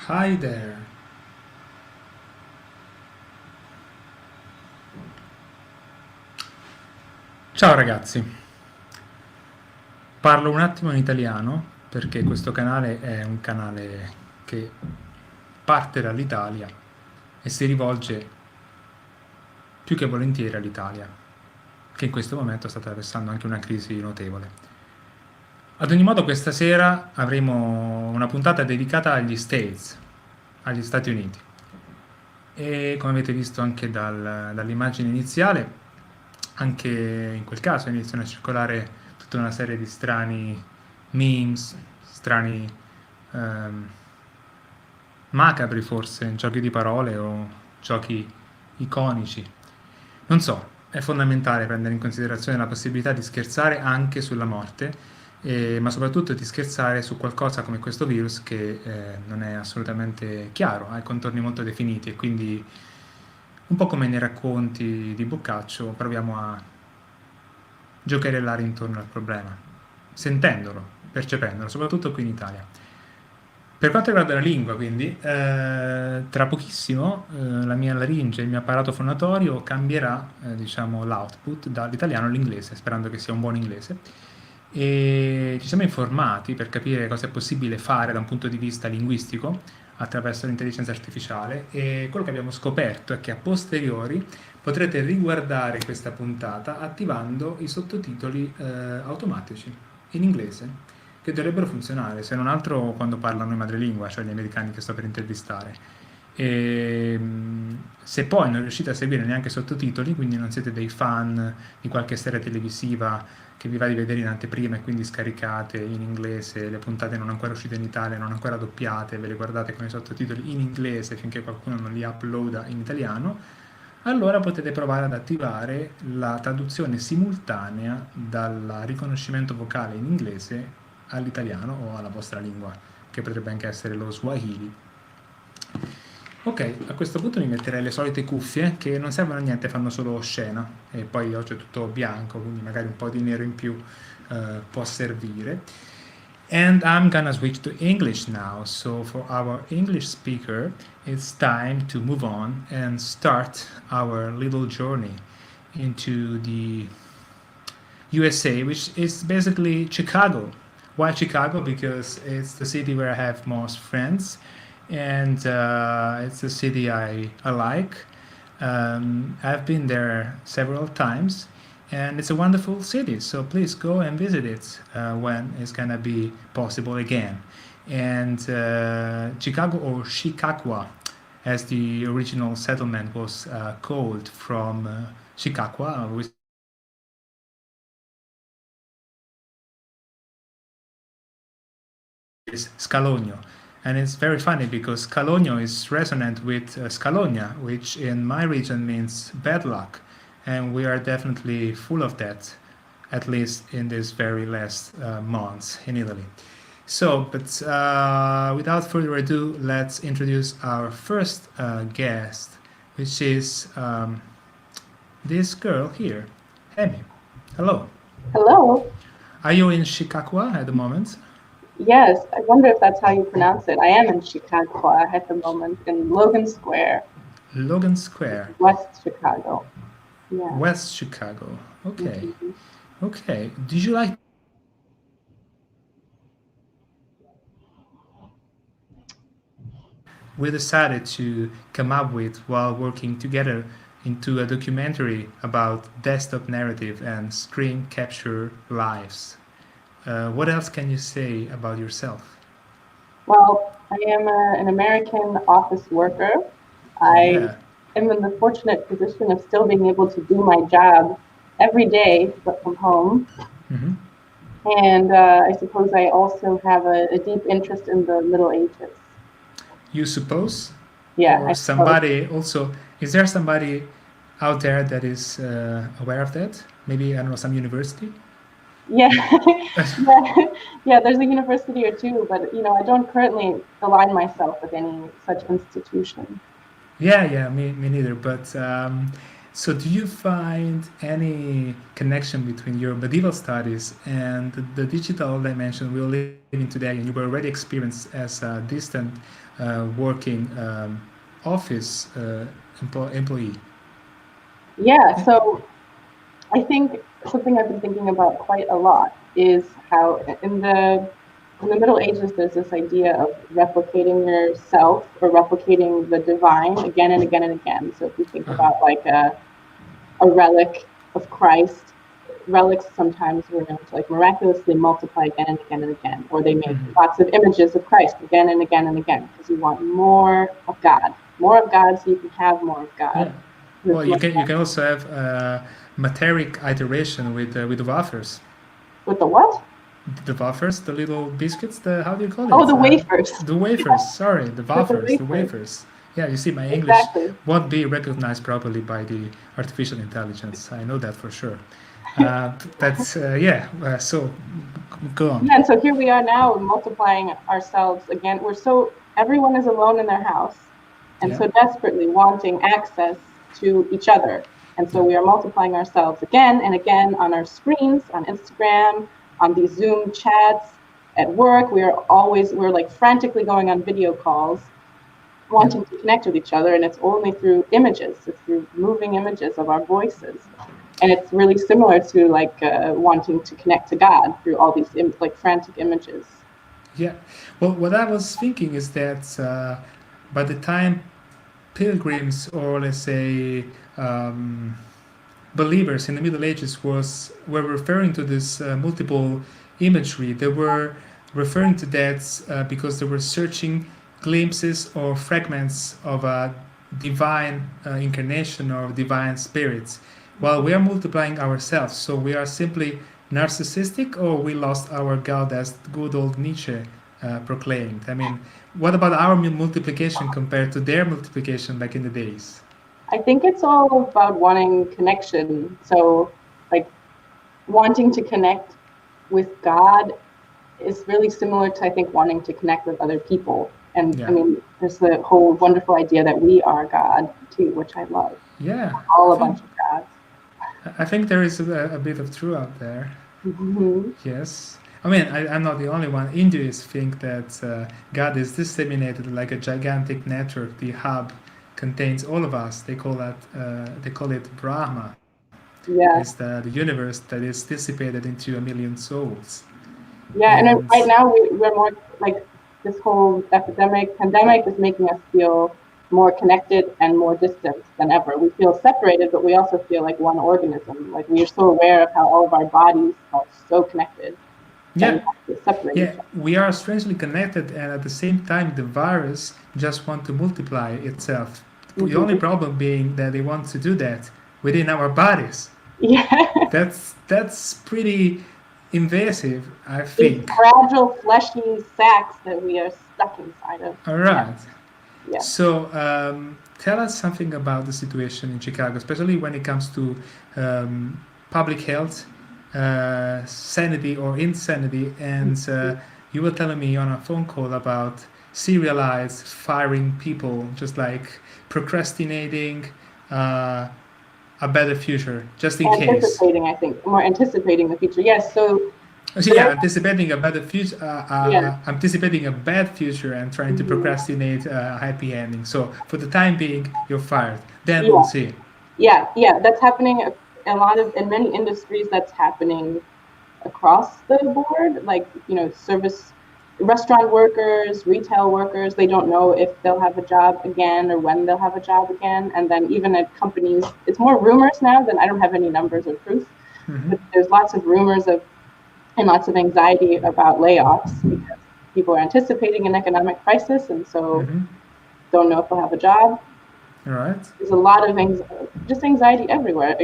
Hi there. Ciao ragazzi, parlo un attimo in italiano perché questo canale è un canale che parte dall'Italia e si rivolge più che volentieri all'Italia, che in questo momento sta attraversando anche una crisi notevole. Ad ogni modo questa sera avremo una puntata dedicata agli States, agli Stati Uniti. E come avete visto anche dall'immagine iniziale, anche in quel caso iniziano a circolare tutta una serie di strani memes, strani ehm, macabri forse, giochi di parole o giochi iconici. Non so, è fondamentale prendere in considerazione la possibilità di scherzare anche sulla morte, ma soprattutto di scherzare su qualcosa come questo virus che non è assolutamente chiaro, ha i contorni molto definiti e quindi un po' come nei racconti di Boccaccio proviamo a giocherellare intorno al problema, sentendolo, percependolo, soprattutto qui in Italia. Per quanto riguarda la lingua, quindi, tra pochissimo la mia laringe, il mio apparato fonatorio cambierà, diciamo, l'output dall'italiano all'inglese, sperando che sia un buon inglese. E ci siamo informati per capire cosa è possibile fare da un punto di vista linguistico attraverso l'intelligenza artificiale e quello che abbiamo scoperto è che a posteriori potrete riguardare questa puntata attivando i sottotitoli automatici in inglese che dovrebbero funzionare, se non altro quando parlano in madrelingua, cioè gli americani che sto per intervistare. E, se poi non riuscite a seguire neanche i sottotitoli, quindi non siete dei fan di qualche serie televisiva che vi va di vedere in anteprima e quindi scaricate in inglese, le puntate non ancora uscite in Italia, non ancora doppiate, ve le guardate con i sottotitoli in inglese finché qualcuno non li uploada in italiano, allora potete provare ad attivare la traduzione simultanea dal riconoscimento vocale in inglese all'italiano o alla vostra lingua, che potrebbe anche essere lo Swahili. Ok, a questo punto mi metterei le solite cuffie che non servono a niente, fanno solo scena e poi oggi è tutto bianco, quindi magari un po' di nero in più può servire. And I'm gonna switch to English now. So for our English speaker, it's time to move on and start our little journey into the USA, which is basically Chicago. Why Chicago? Because it's the city where I have most friends, and it's a city I like. I've been there several times, and it's a wonderful city. So please go and visit it when it's gonna be possible again. And Chicago, or SHIKAAKWA, as the original settlement was called from SHIKAAKWA, which is Scalogno. And it's very funny because Scalogno is resonant with Scalonia, which in my region means bad luck. And we are definitely full of that, at least in these very last months in Italy. So, but without further ado, let's introduce our first guest, which is this girl here, Amy. Hello. Hello. Are you in Chicago at the moment? Yes, I wonder if that's how you pronounce it. I am in Chicaakwa at the moment, in Logan Square, Logan Square, West Chicago. Yeah. West Chicago. Okay. Mhm. Okay. Did you like we decided to come up with while working together into a documentary about desktop narrative and screen capture lives. What else can you say about yourself? Well, I am an American office worker. I Yeah. am in the fortunate position of still being able to do my job every day, but from home. Hmm. And I suppose I also have a deep interest in the Middle Ages. You suppose? Yeah, Or I suppose. somebody also, is there somebody out there that is aware of that? Maybe, I don't know, some university? Yeah, yeah, yeah. There's a university or two, but I don't currently align myself with any such institution. Yeah, me neither. But So do you find any connection between your medieval studies and the digital dimension we're living today, and you were already experienced as a distant working office employee? Yeah, so I think something I've been thinking about quite a lot is how in the Middle Ages there's this idea of replicating yourself or replicating the divine again and again and again. So if you think about like a relic of Christ, relics sometimes were known to like miraculously multiply again and again and again, or they make lots of images of Christ again and again and again because you want more of God so you can have more of God. Yeah. Well, you can also have materic iteration with the wafers. With the what? The wafers, the little biscuits. How do you call it? Oh, the wafers. The wafers. Sorry, the wafers. The wafers. Yeah, you see, my English won't be recognized properly by the artificial intelligence. I know that for sure. So go on. Yeah, and so here we are now multiplying ourselves again. Everyone is alone in their house and so desperately wanting access to each other. And so we are multiplying ourselves again and again on our screens, on Instagram, on these Zoom chats, at work. We're like frantically going on video calls, wanting to connect with each other, and it's only through images. It's through moving images of our voices. And it's really similar to like wanting to connect to God through all these like frantic images. Yeah. Well, what I was thinking is that by the time pilgrims, or let's say believers in the Middle Ages were referring to this multiple imagery, they were referring to that because they were searching glimpses or fragments of a divine incarnation or divine spirits, while we are multiplying ourselves. So we are simply narcissistic, or we lost our God, as good old Nietzsche proclaimed. I mean, what about our multiplication compared to their multiplication back in the days? I think it's all about wanting connection. So like wanting to connect with God is really similar to, I think, wanting to connect with other people. And I mean, there's the whole wonderful idea that we are God too, which I love. Yeah. All a bunch of gods. I think there is a bit of truth out there. Mm-hmm. Yes. I mean, I'm not the only one. Hindus think that God is disseminated like a gigantic network. The hub contains all of us. They call it Brahma. Yeah. It's the universe that is dissipated into a million souls. Yeah, and right now we're more like this whole pandemic is making us feel more connected and more distant than ever. We feel separated, but we also feel like one organism. Like we are so aware of how all of our bodies are so connected. Yeah, we are strangely connected, and at the same time, the virus just wants to multiply itself. The only problem being that they want to do that within our bodies. Yeah, that's pretty invasive, I think. These fragile, fleshy sacks that we are stuck inside of. All right. Yeah. So tell us something about the situation in Chicago, especially when it comes to public health, sanity or insanity. And you were telling me on a phone call about serialized firing people, just like procrastinating a better future, just in case. Anticipating, I think, more anticipating the future. Yes, so... anticipating a better future, anticipating a bad future and trying to procrastinate a happy ending. So for the time being, you're fired. Then we'll see. Yeah, that's happening in many industries. That's happening across the board. Like, restaurant workers, retail workers, they don't know if they'll have a job again or when they'll have a job again. And then even at companies, it's more rumors now than I don't have any numbers or proof. But there's lots of rumors and lots of anxiety about layoffs because people are anticipating an economic crisis and so don't know if they'll have a job. All right. There's a lot of anxiety everywhere,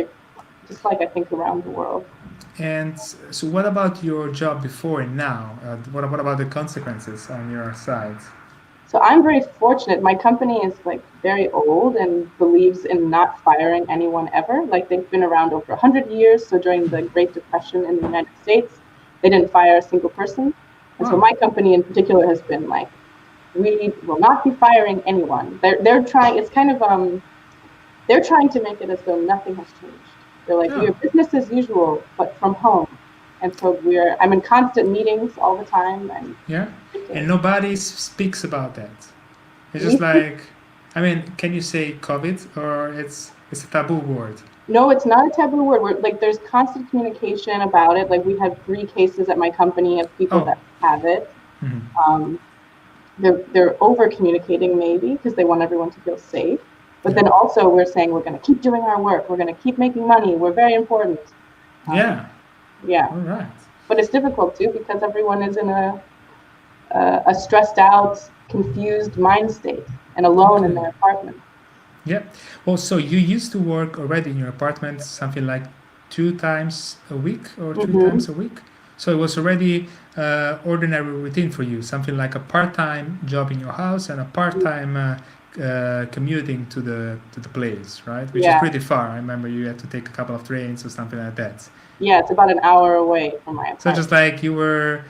just like I think around the world. And so what about your job before and now? What about the consequences on your side? So I'm very fortunate. My company is like very old and believes in not firing anyone ever. Like they've been around over 100 years. So during the Great Depression in the United States, they didn't fire a single person. And so my company in particular has been like, we will not be firing anyone. They're trying, it's kind of they're trying to make it as though nothing has changed. They're like, we're business as usual, but from home. And so I'm in constant meetings all the time. And nobody speaks about that. It's just like, I mean, can you say COVID, or it's a taboo word? No, it's not a taboo word. There's constant communication about it. Like, we had 3 cases at my company of people that have it. Mm-hmm. They're over communicating maybe because they want everyone to feel safe. But then also we're saying we're going to keep doing our work. We're going to keep making money. We're very important. Yeah. All right. But it's difficult too because everyone is in a stressed out, confused mind state and alone in their apartment. Yeah. Well, so you used to work already in your apartment something like 2 times a week or 3 times a week. So it was already ordinary routine for you, something like a part-time job in your house and a part-time commuting to the place, right? Which is pretty far. I remember you had to take a couple of trains or something like that. Yeah, it's about an hour away from my apartment. So just like you were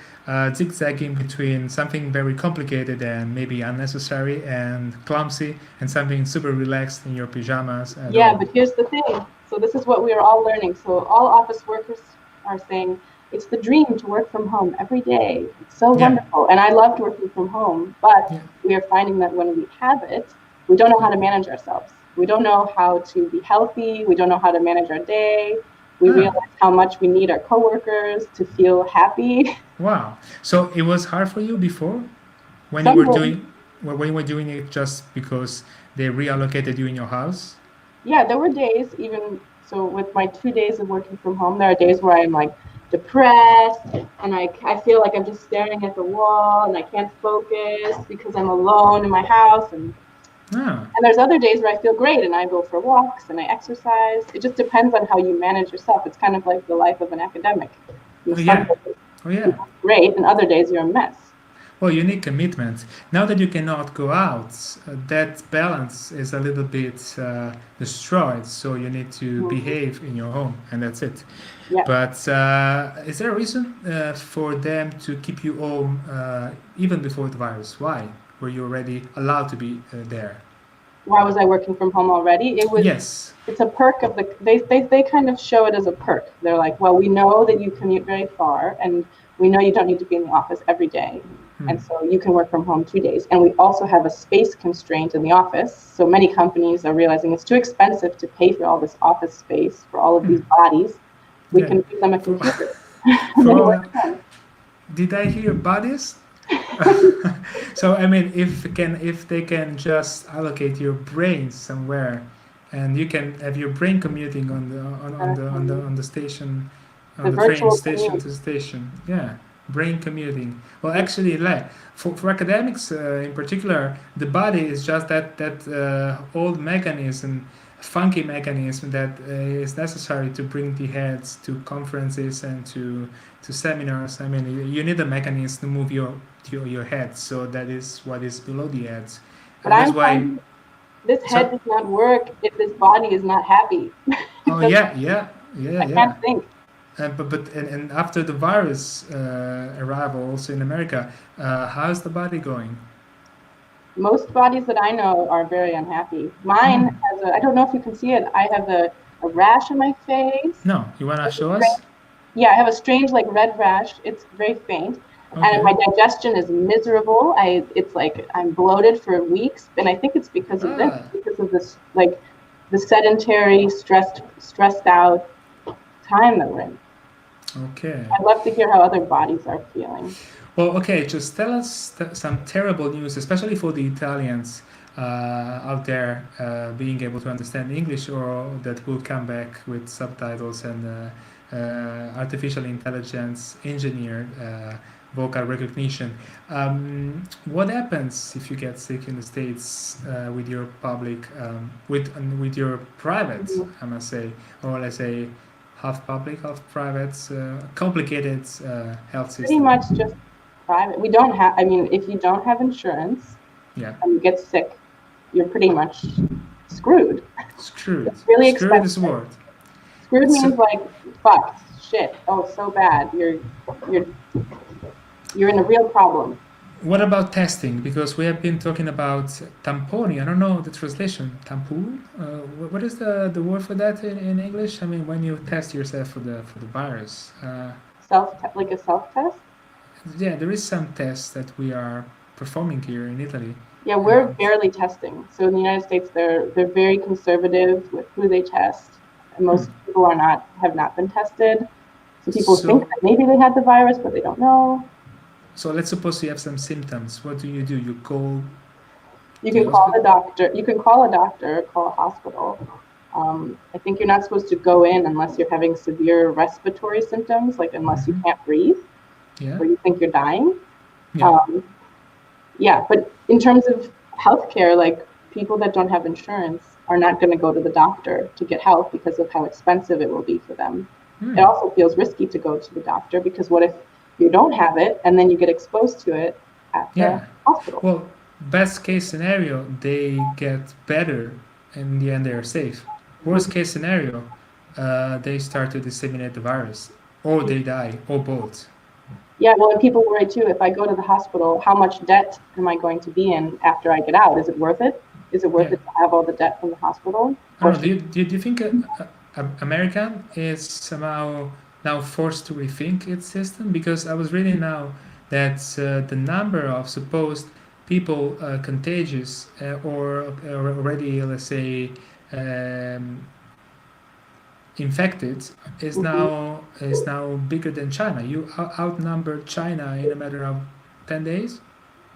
zigzagging between something very complicated and maybe unnecessary and clumsy and something super relaxed in your pajamas. But here's the thing. So this is what we are all learning. So all office workers are saying, it's the dream to work from home every day. It's so wonderful. And I loved working from home, but we are finding that when we have it, we don't know how to manage ourselves. We don't know how to be healthy. We don't know how to manage our day. We realize how much we need our coworkers to feel happy. Wow. So it was hard for you before when you were doing it just because they reallocated you in your house? Yeah, there were days, even so with my 2 days of working from home, there are days where I'm like depressed and I feel like I'm just staring at the wall and I can't focus because I'm alone in my house. And there's other days where I feel great and I go for walks and I exercise. It just depends on how you manage yourself. It's kind of like the life of an academic. Great, and other days you're a mess. Well, you need commitment. Now that you cannot go out, that balance is a little bit destroyed. So you need to behave in your home, and that's it. Yeah. But is there a reason for them to keep you home even before the virus? Why were you already allowed to be there? Why was I working from home already? It was. Yes. It's a perk of they kind of show it as a perk. They're like, well, we know that you commute very far, and we know you don't need to be in the office every day. And so you can work from home 2 days. And we also have a space constraint in the office. So many companies are realizing it's too expensive to pay for all this office space for all of these bodies. We can give them a computer. Did I hear bodies? So I mean, if they can just allocate your brain somewhere, and you can have your brain commuting on the station, on the train station to station. Yeah. Brain commuting. Well, actually, for academics in particular, the body is just that old mechanism, funky mechanism that is necessary to bring the heads to conferences and to seminars. I mean, you need a mechanism to move your head, so that is what is below the heads. But that's why this head does not work if this body is not happy. Oh yeah. I can't think. And after the virus arrival also in America, how's the body going? Most bodies that I know are very unhappy. Mine has I don't know if you can see it, I have a rash on my face. No, you want to show us? Yeah, I have a strange red rash. It's very faint. Okay. And my digestion is miserable. It's like I'm bloated for weeks, and I think it's because of this, because of this the sedentary, stressed out time that we're in. Okay. I'd love to hear how other bodies are feeling. Well, okay, just tell us some terrible news, especially for the Italians out there being able to understand English, or that will come back with subtitles and artificial intelligence engineered vocal recognition. What happens if you get sick in the States with your public, with your private, I must say, or let's say, half public, half private, complicated health system? Pretty much just private. We don't have, if you don't have insurance and you get sick, you're pretty much screwed. Screwed. It's really expensive. Screwed is the word. Screwed means fucked, shit, oh, so bad. You're in a real problem. what about testing? Because we have been talking about tamponi. I don't know the translation. Tampon? What is the word for that in English? I mean, when you test yourself for the virus. Like a self-test? Yeah, there is some tests that we are performing here in Italy. Yeah, we're barely testing. So in the United States, they're very conservative with who they test, and most people have not been tested. So people think that maybe they had the virus, but they don't know. So let's suppose you have some symptoms. What do? You call. You can call the doctor. You can call a doctor, call a hospital. I think you're not supposed to go in unless you're having severe respiratory symptoms, like unless you can't breathe, or you think you're dying. Yeah, but in terms of healthcare, like people that don't have insurance are not going to go to the doctor to get help because of how expensive it will be for them. It also feels risky to go to the doctor because what if you don't have it and then you get exposed to it at the hospital? Well, best case scenario, they get better, and in the end they are safe. Worst case scenario, they start to disseminate the virus, or they die, or both. Yeah, well, and people worry too, if I go to the hospital, how much debt am I going to be in after I get out? Is it worth it? Is it worth it to have all the debt from the hospital? Do you think America is somehow now forced to rethink its system? Because I was reading now that the number of supposed people contagious or already, let's say, infected is now bigger than China. You outnumbered China in a matter of 10 days.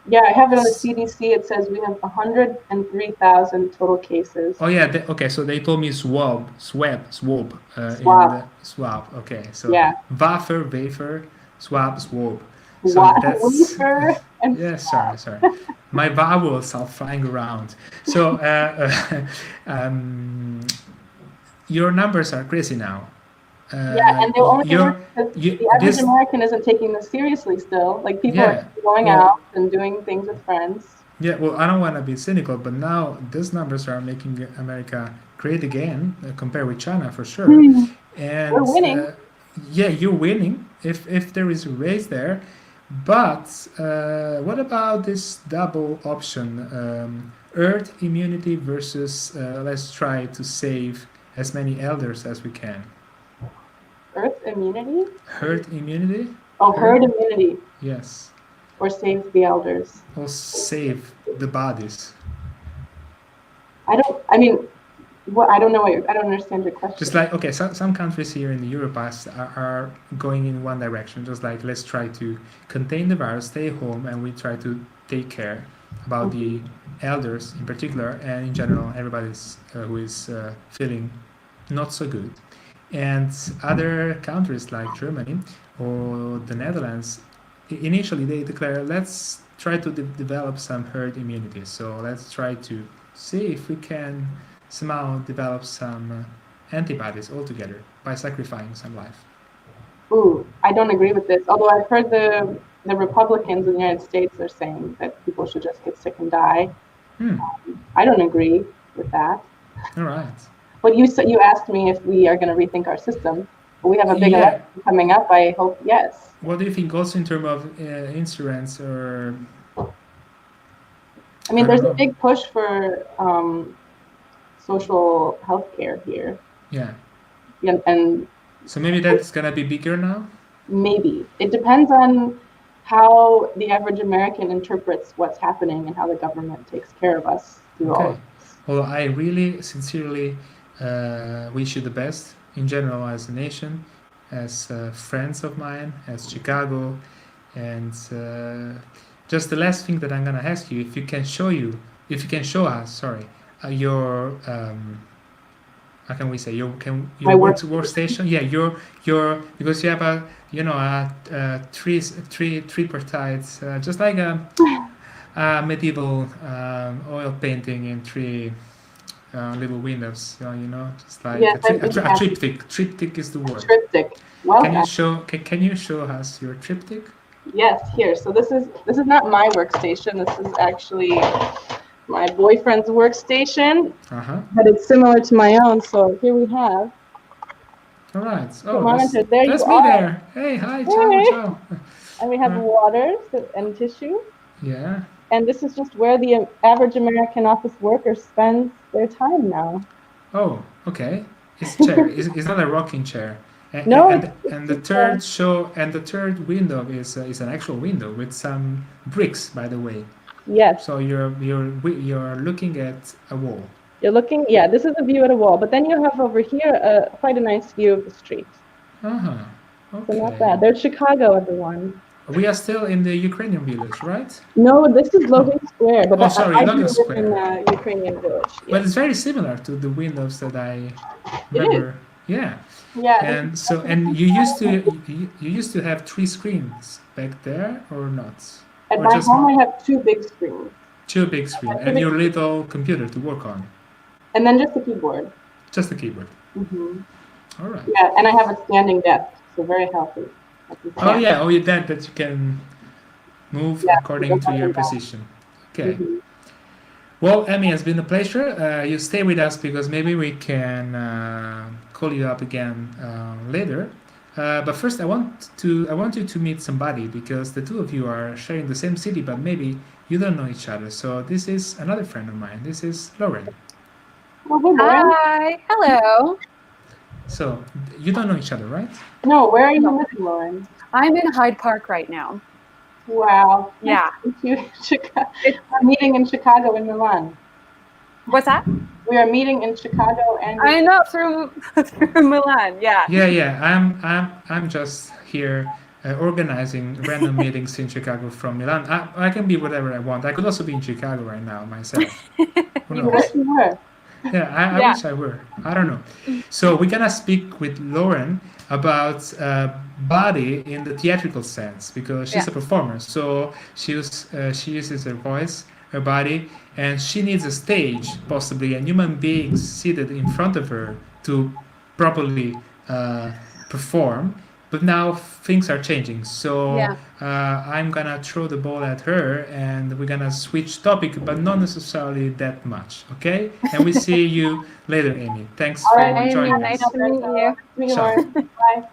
Yeah, I have it on the CDC. It says we have 103,000 total cases. Oh yeah, okay. So they told me swab. Okay, so wafer, swab. So that's sorry. My vowels are flying around. So your numbers are crazy now. And the only the average American isn't taking this seriously still. Like people are going out and doing things with friends. Yeah, well, I don't want to be cynical, but now these numbers are making America great again compared with China for sure. And we're winning. You're winning if there is a race there. But what about this double option, herd immunity versus let's try to save as many elders as we can? Herd immunity? Herd immunity? Oh, herd immunity. Yes. Or save the elders. Or save the bodies. I don't know I don't understand your question. Just like, okay, some countries here in Europe are going in one direction, just like let's try to contain the virus, stay home, and we try to take care about the elders in particular, and in general, everybody who is feeling not so good. And other countries like Germany or the Netherlands, initially they declare, let's try to develop some herd immunity. So let's try to see if we can somehow develop some antibodies altogether by sacrificing some life. Ooh, I don't agree with this. Although I've heard the Republicans in the United States are saying that people should just get sick and die. I don't agree with that. All right. But you asked me if we are going to rethink our system. We have a big election coming up. I hope yes. What do you think also in terms of insurance or? I mean, there's a big push for social health care here. Yeah. And so maybe that's going to be bigger now? Maybe. It depends on how the average American interprets what's happening and how the government takes care of us through all of this. Well, I really sincerely wish you the best in general as a nation, as friends of mine, as Chicago, and just the last thing that I'm gonna ask you, if you can show us, your how can we say your workstation? Yeah, your because you have a tripartite, just like a medieval oil painting in three little windows, just like a triptych. Triptych is the word. Triptych. Well, can you show us your triptych? Yes, here. So this is not my workstation. This is actually my boyfriend's workstation, but it's similar to my own. So here we have. All right. That's me there. Hey, hi, ciao. And we have water and tissue. Yeah. And this is just where the average American office worker spends their time now. Oh, okay. It's a chair. It's not a rocking chair. And, No, and the third show and the third window is an actual window with some bricks, by the way. yes. So you're looking at a wall. You're looking, yeah, this is a view at a wall, but then you have over here quite a nice view of the street. Uh-huh. So not Okay. bad. There's Chicago, everyone. We are still in the Ukrainian village, right? No, this is Logan Square, but Oh, sorry, I Logan live Square. in a Ukrainian village. But Yes. it's very similar to the windows that I It remember. Yeah. Yeah. And so, and you used to have 3 screens back there, or not? At Or my just home, I have 2 big screens. 2 big screens and your little computer to work on, And then just a keyboard. just the keyboard. Mm-hmm. All right. Yeah, and I have a standing desk, so very healthy. Oh yeah, oh yeah, that you can move Yeah, according to your yeah. position. Okay. Mm-hmm. Well, Emmy, it's been a pleasure. You stay with us because maybe we can call you up again later. But first, I want you to meet somebody because the two of you are sharing the same city, but maybe you don't know each other. So this is another friend of mine. This is Lauren. Oh, hey, Lauren. Hi, hello. So you don't know each other, right? No, where are you living, Lauren? I'm in Hyde Park right now. Wow. Yeah. We're meeting in Chicago and Milan. What's that? We are meeting in Chicago and I know through Milan. Yeah. Yeah. I'm just here organizing random meetings in Chicago from Milan. I can be whatever I want. I could also be in Chicago right now myself. Who you knows? wish you were. Yeah, I Yeah. wish I were. I don't know. So we're gonna speak with Lauren about body in the theatrical sense because she's a performer. So she uses her voice, her body, and she needs a stage, possibly a human being seated in front of her to properly perform. But now things are changing, so I'm gonna throw the ball at her, and we're gonna switch topic, but not necessarily that much, okay? And we see you later, Amy. Thanks for joining us. Nice to meet you. Me, Ciao. Lauren. Bye.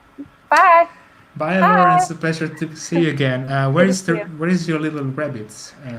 Bye. Bye, Lauren. It's a pleasure to see you again. Where is your little rabbit?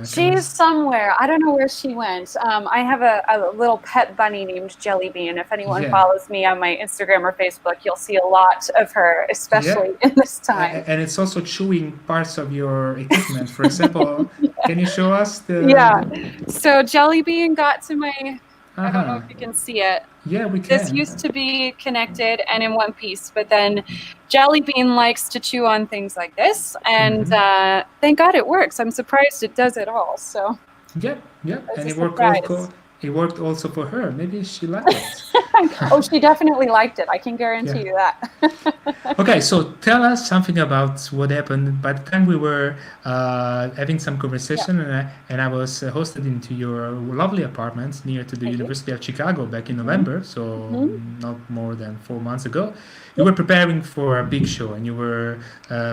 She's somewhere. I don't know where she went. I have a little pet bunny named Jelly Bean. If anyone follows me on my Instagram or Facebook, you'll see a lot of her, especially in this time. And it's also chewing parts of your equipment. For example, can you show us the? Yeah. So Jelly Bean got to my. I don't know if you can see it. Yeah, we can. This used to be connected and in one piece, but then Jelly Bean likes to chew on things like this, and thank God it works. I'm surprised it does it all. So. Yep. And it worked also for her. Maybe she liked it. Oh, she definitely liked it. I can guarantee you that. Okay, so tell us something about what happened. By the time we were having some conversation, and I was hosted into your lovely apartment near to the University of Chicago back in November, so not more than 4 months ago. You were preparing for a big show, and you were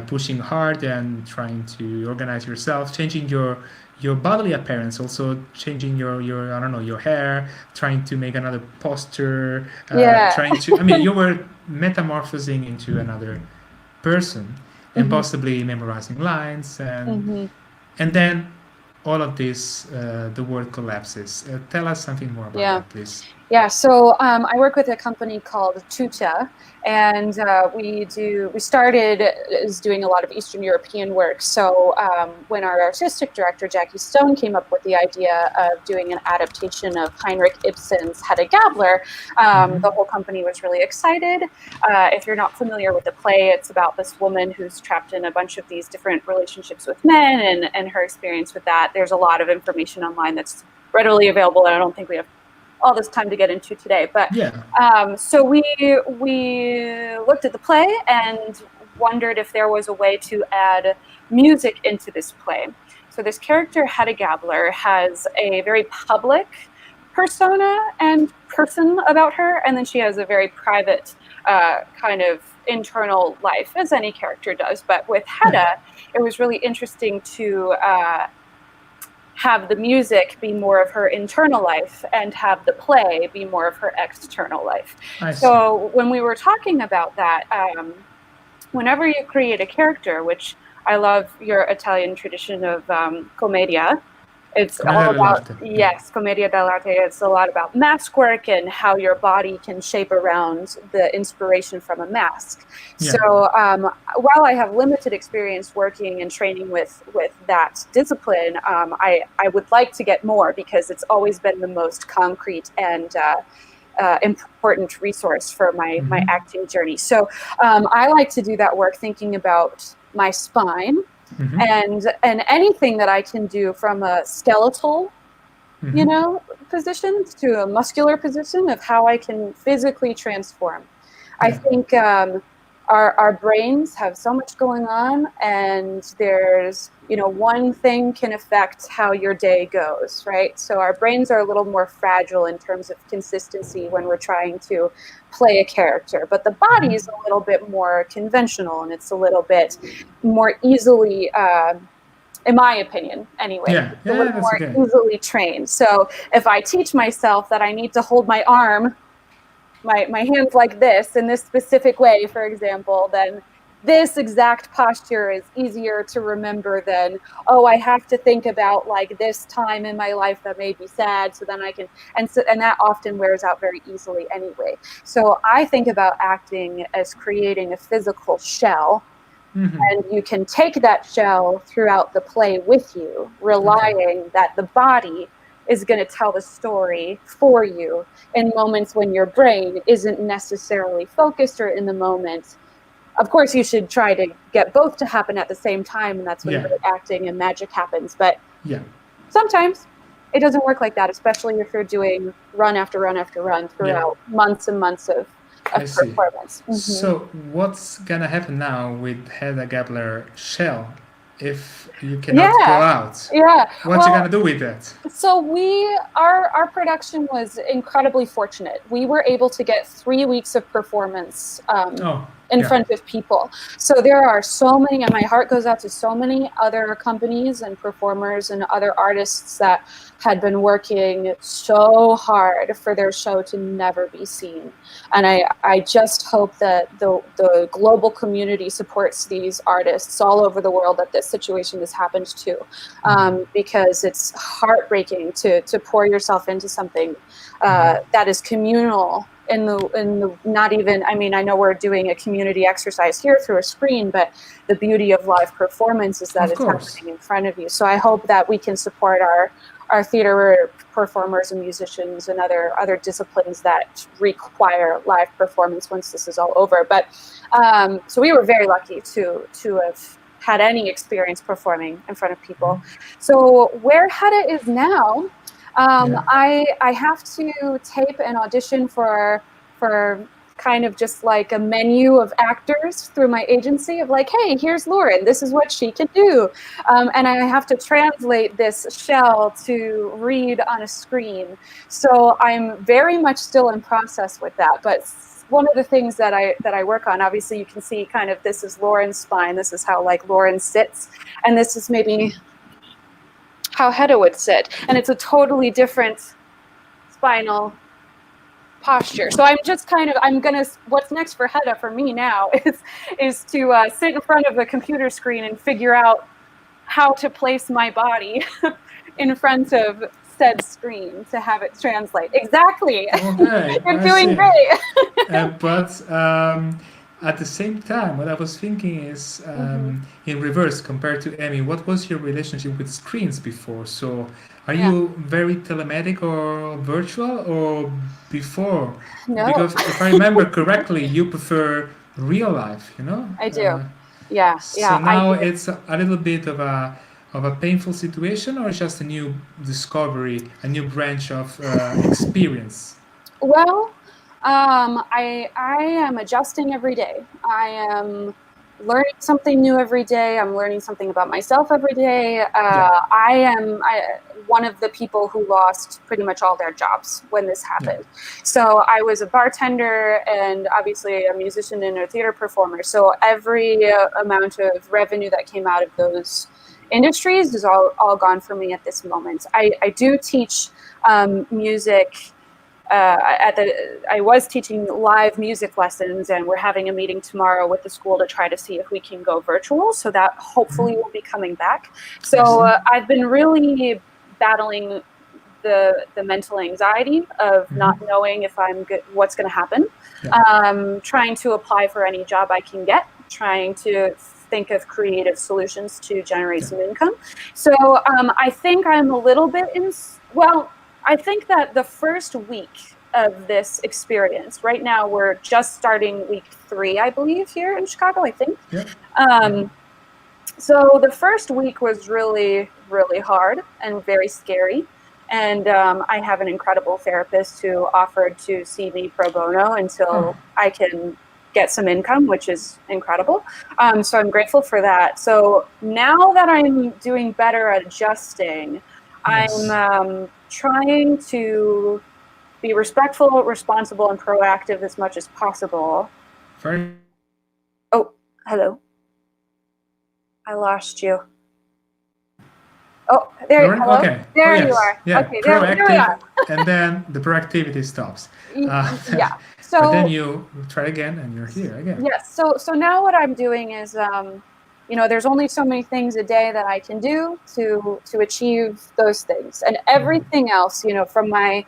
pushing hard and trying to organize yourself, changing your bodily appearance, also changing your I don't know, your hair, trying to make another posture, trying to, I mean, you were metamorphosing into another person and possibly memorizing lines, and then all of this, the world collapses. Tell us something more about that, please. Yeah, so I work with a company called TOSCA, and we started as doing a lot of Eastern European work. So when our artistic director, Jackie Stone, came up with the idea of doing an adaptation of Heinrich Ibsen's Hedda Gabler, the whole company was really excited. If you're not familiar with the play, it's about this woman who's trapped in a bunch of these different relationships with men and her experience with that. There's a lot of information online that's readily available, and I don't think we have all this time to get into today, but so we looked at the play and wondered if there was a way to add music into this play. So this character, Hedda Gabler, has a very public persona and person about her, and then she has a very private kind of internal life, as any character does. But with Hedda, it was really interesting to have the music be more of her internal life and have the play be more of her external life. So when we were talking about that, whenever you create a character, which I love your Italian tradition of commedia. It's Commedia all about, dell'arte. yes, commedia dell'arte. It's a lot about mask work and how your body can shape around the inspiration from a mask. Yeah. So while I have limited experience working and training with that discipline, I would like to get more because it's always been the most concrete and important resource for my acting journey. So I like to do that work thinking about my spine and anything that I can do from a skeletal, you know, position to a muscular position of how I can physically transform. I think our brains have so much going on, and there's, you know, one thing can affect how your day goes, right? So our brains are a little more fragile in terms of consistency when we're trying to play a character, but the body is a little bit more conventional, and it's a little bit more easily, in my opinion anyway, a little more easily trained. So if I teach myself that I need to hold my arm, my hands like this in this specific way, for example, then this exact posture is easier to remember than, oh, I have to think about like this time in my life that may be sad, so then I can, and that often wears out very easily anyway. So I think about acting as creating a physical shell, and you can take that shell throughout the play with you, relying that the body is going to tell the story for you in moments when your brain isn't necessarily focused or in the moment. Of course, you should try to get both to happen at the same time, and that's when great acting and magic happens. But sometimes it doesn't work like that, especially if you're doing run after run after run throughout months and months of performance. So what's going to happen now with Hedda Gabler shell if you cannot go out? What you going to do with that? So our production was incredibly fortunate. We were able to get 3 weeks of performance in front of people. So there are so many, and my heart goes out to so many other companies and performers and other artists that had been working so hard for their show to never be seen. And I just hope that the global community supports these artists all over the world that this situation has happened to, because it's heartbreaking to pour yourself into something that is communal. In the not even, I mean, I know we're doing a community exercise here through a screen, but the beauty of live performance is that it's happening in front of you. So I hope that we can support our theater performers and musicians and other disciplines that require live performance once this is all over. But so we were very lucky to have had any experience performing in front of people. So where Hedda is now, I have to tape an audition for kind of just like a menu of actors through my agency of like, hey, here's Lauren, this is what she can do. And I have to translate this shell to read on a screen. So I'm very much still in process with that. But one of the things that I work on, obviously you can see kind of, this is Lauren's spine. This is how like Lauren sits. And this is maybe how Hedda would sit, and it's a totally different spinal posture. So I'm just kind of, what's next for Hedda for me now is to sit in front of the computer screen and figure out how to place my body in front of said screen to have it translate. Exactly. Okay, You're doing great. But at the same time, what I was thinking is, in reverse, compared to Amy, what was your relationship with screens before? So are you very telematic or virtual, or before? No. Because if I remember correctly, you prefer real life, you know? I do. Yeah. So now it's a little bit of a painful situation, or just a new discovery, a new branch of experience? Well, I am adjusting every day. I am learning something new every day. I'm learning something about myself every day. I am one of the people who lost pretty much all their jobs when this happened. So I was a bartender and obviously a musician and a theater performer. So every amount of revenue that came out of those industries is all gone for me at this moment. I do teach music I was teaching live music lessons, and we're having a meeting tomorrow with the school to try to see if we can go virtual. So that hopefully will be coming back. So I've been really battling the mental anxiety of not knowing if I'm good, what's going to happen. Trying to apply for any job I can get, trying to think of creative solutions to generate some income. So I think I'm a little bit I think that the first week of this experience, right now we're just starting week 3, I believe, here in Chicago, I think. So the first week was really, really hard and very scary. And I have an incredible therapist who offered to see me pro bono until I can get some income, which is incredible. So I'm grateful for that. So now that I'm doing better at adjusting, I'm trying to be respectful, responsible, and proactive as much as possible. Oh, hello. I lost you. Oh, there you are. Okay. There you are. Yeah. Okay, there we are. And then the proactivity stops. Yeah. So but then you try again, and you're here again. Yes. So now what I'm doing is, you know, there's only so many things a day that I can do to achieve those things, and everything else, you know, from my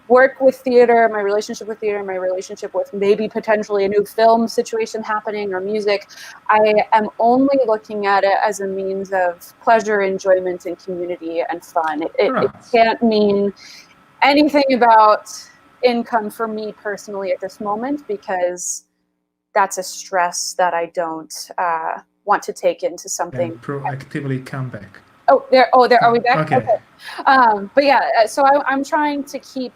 work with theater, my relationship with theater, my relationship with maybe potentially a new film situation happening or music, I am only looking at it as a means of pleasure, enjoyment, and community and fun. It can't mean anything about income for me personally at this moment, because that's a stress that I don't want to take into something. And proactively come back. Oh, there. Are we back? Okay. But yeah, so I'm trying to keep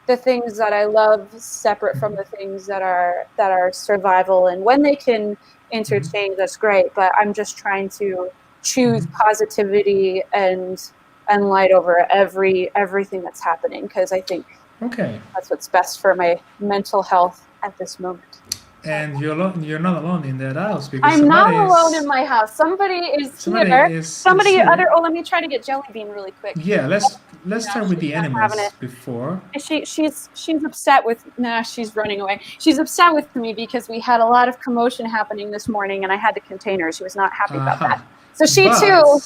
the things that I love separate from the things that are survival, and when they can interchange, that's great. But I'm just trying to choose positivity and light over everything that's happening, because I think that's what's best for my mental health at this moment. And you're not alone in that house, because I'm not alone in my house. Somebody is here. Somebody other. Oh, let me try to get Jelly Bean really quick. Yeah, let's start with the animals before. She's upset with. Nah, she's running away. She's upset with me because we had a lot of commotion happening this morning, and I had to contain her. She was not happy about that. So she too.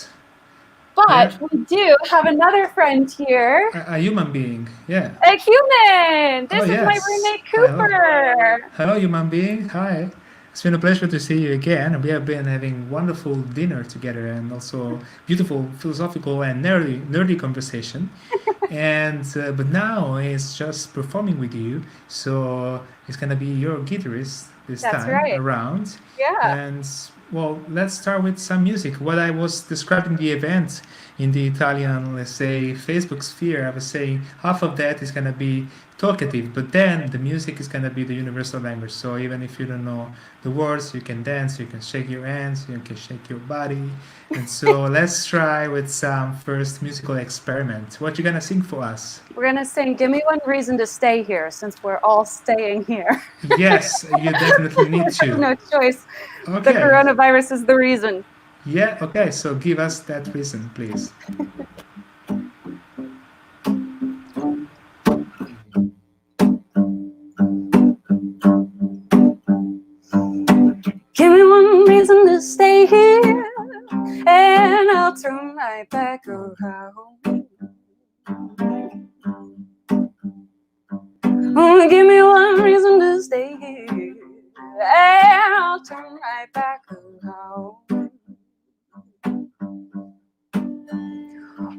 But we do have another friend here. A human being, yeah. A human! This is my roommate, Cooper. Hello, human being. Hi. It's been a pleasure to see you again. We have been having wonderful dinner together, and also beautiful philosophical and nerdy conversation. And but now it's just performing with you. So it's going to be your guitarist this time around. Yeah. And well, let's start with some music. What I was describing the event in the Italian, let's say, Facebook sphere, I was saying half of that is going to be talkative, but then the music is going to be the universal language. So even if you don't know the words, you can dance, you can shake your hands, you can shake your body. And so let's try with some first musical experiment. What you going to sing for us? We're going to sing Give Me One Reason to Stay Here, since we're all staying here. Yes, you definitely need to. No choice. Okay. The coronavirus is the reason. Yeah, okay, so give us that reason, please. Give me one reason to stay here, and I'll turn right back around. Oh, give me one reason to stay here, and I'll turn right back around.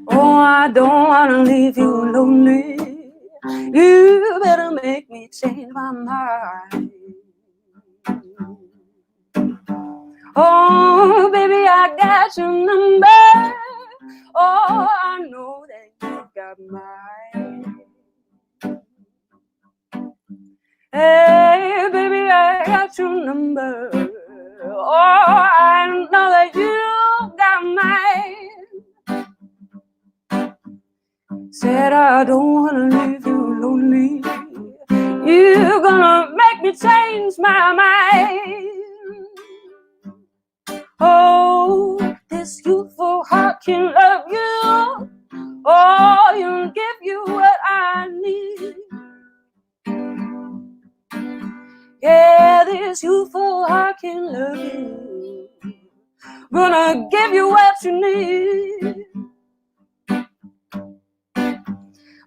Oh, I don't want to leave you lonely. You better make me change my mind. Oh, baby, I got your number. Oh, I know that you got mine. Hey, baby, I got your number. Oh, I know that you got mine. Said I don't want to leave you lonely. You're gonna make me change my mind. Oh, this youthful heart can love you. Oh, you'll give you what I need. give you what you need.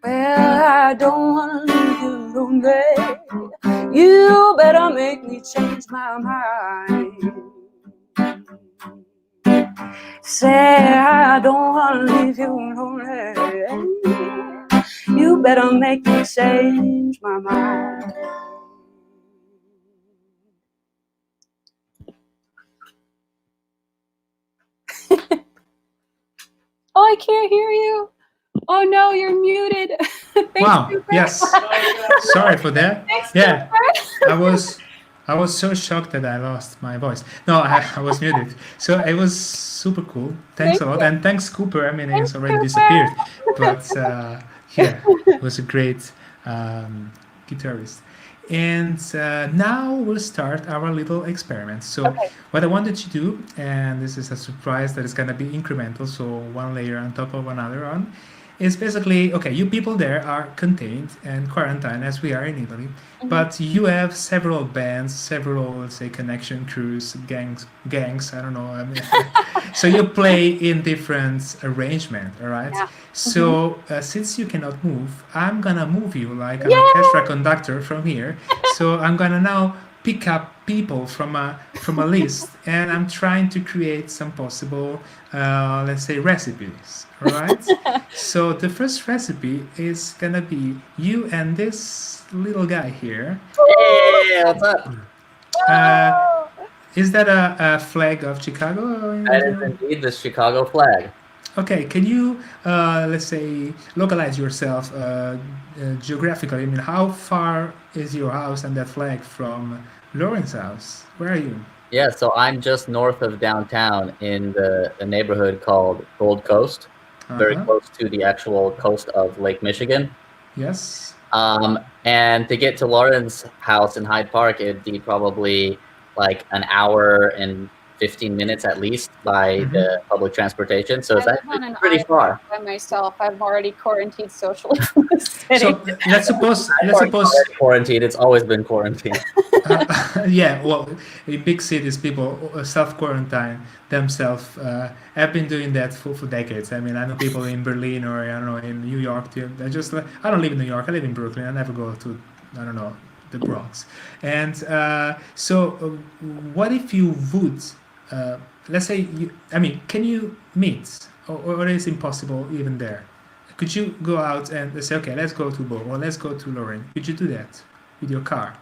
Well, I don't wanna leave you lonely. You better make me change my mind. Say I don't wanna leave you lonely. You better make me change my mind. Oh, I can't hear you. Oh no, you're muted. Thanks, Wow. Cooper. Yes. Sorry for that. Thanks, Yeah. Cooper. I was so shocked that I lost my voice. No, I was muted. So it was super cool. Thanks a lot. And thanks, Cooper. I mean, he's already disappeared. But yeah, it was a great guitarist. And now we'll start our little experiment. So what I wanted to do, and this is a surprise that is going to be incremental, so one layer on top of another on, is basically, okay, you people there are contained and quarantined as we are in Italy, but you have several bands, several, let's say, connection crews, gangs, I don't know. I mean, so you play in different arrangement, all right? Yeah. So since you cannot move, I'm gonna move you like an orchestra conductor from here. So I'm gonna now pick up people from a list, and I'm trying to create some possible, let's say, recipes. All right. So the first recipe is gonna be you and this little guy here. Hey, what's up? Is that a flag of Chicago? That is indeed the Chicago flag. Okay, can you, let's say, localize yourself geographically? I mean, how far is your house and that flag from Lauren's house? Where are you? Yeah, so I'm just north of downtown in a neighborhood called Gold Coast, very close to the actual coast of Lake Michigan. Yes. And to get to Lauren's house in Hyde Park, it'd be probably like an hour and 15 minutes at least by the public transportation. So it's actually pretty far. By myself, I'm already quarantined socially from the city. So let's suppose quarantined. It's always been quarantined. yeah, well, in big cities, people self-quarantine themselves. Have been doing that for decades. I mean, I know people in Berlin or, I don't know, in New York. I don't live in New York. I live in Brooklyn. I never go to, I don't know, the Bronx. And so what if you would, let's say, can you meet? Or is it impossible even there? Could you go out and say, okay, let's go to Bo, or let's go to Lauren? Could you do that with your car?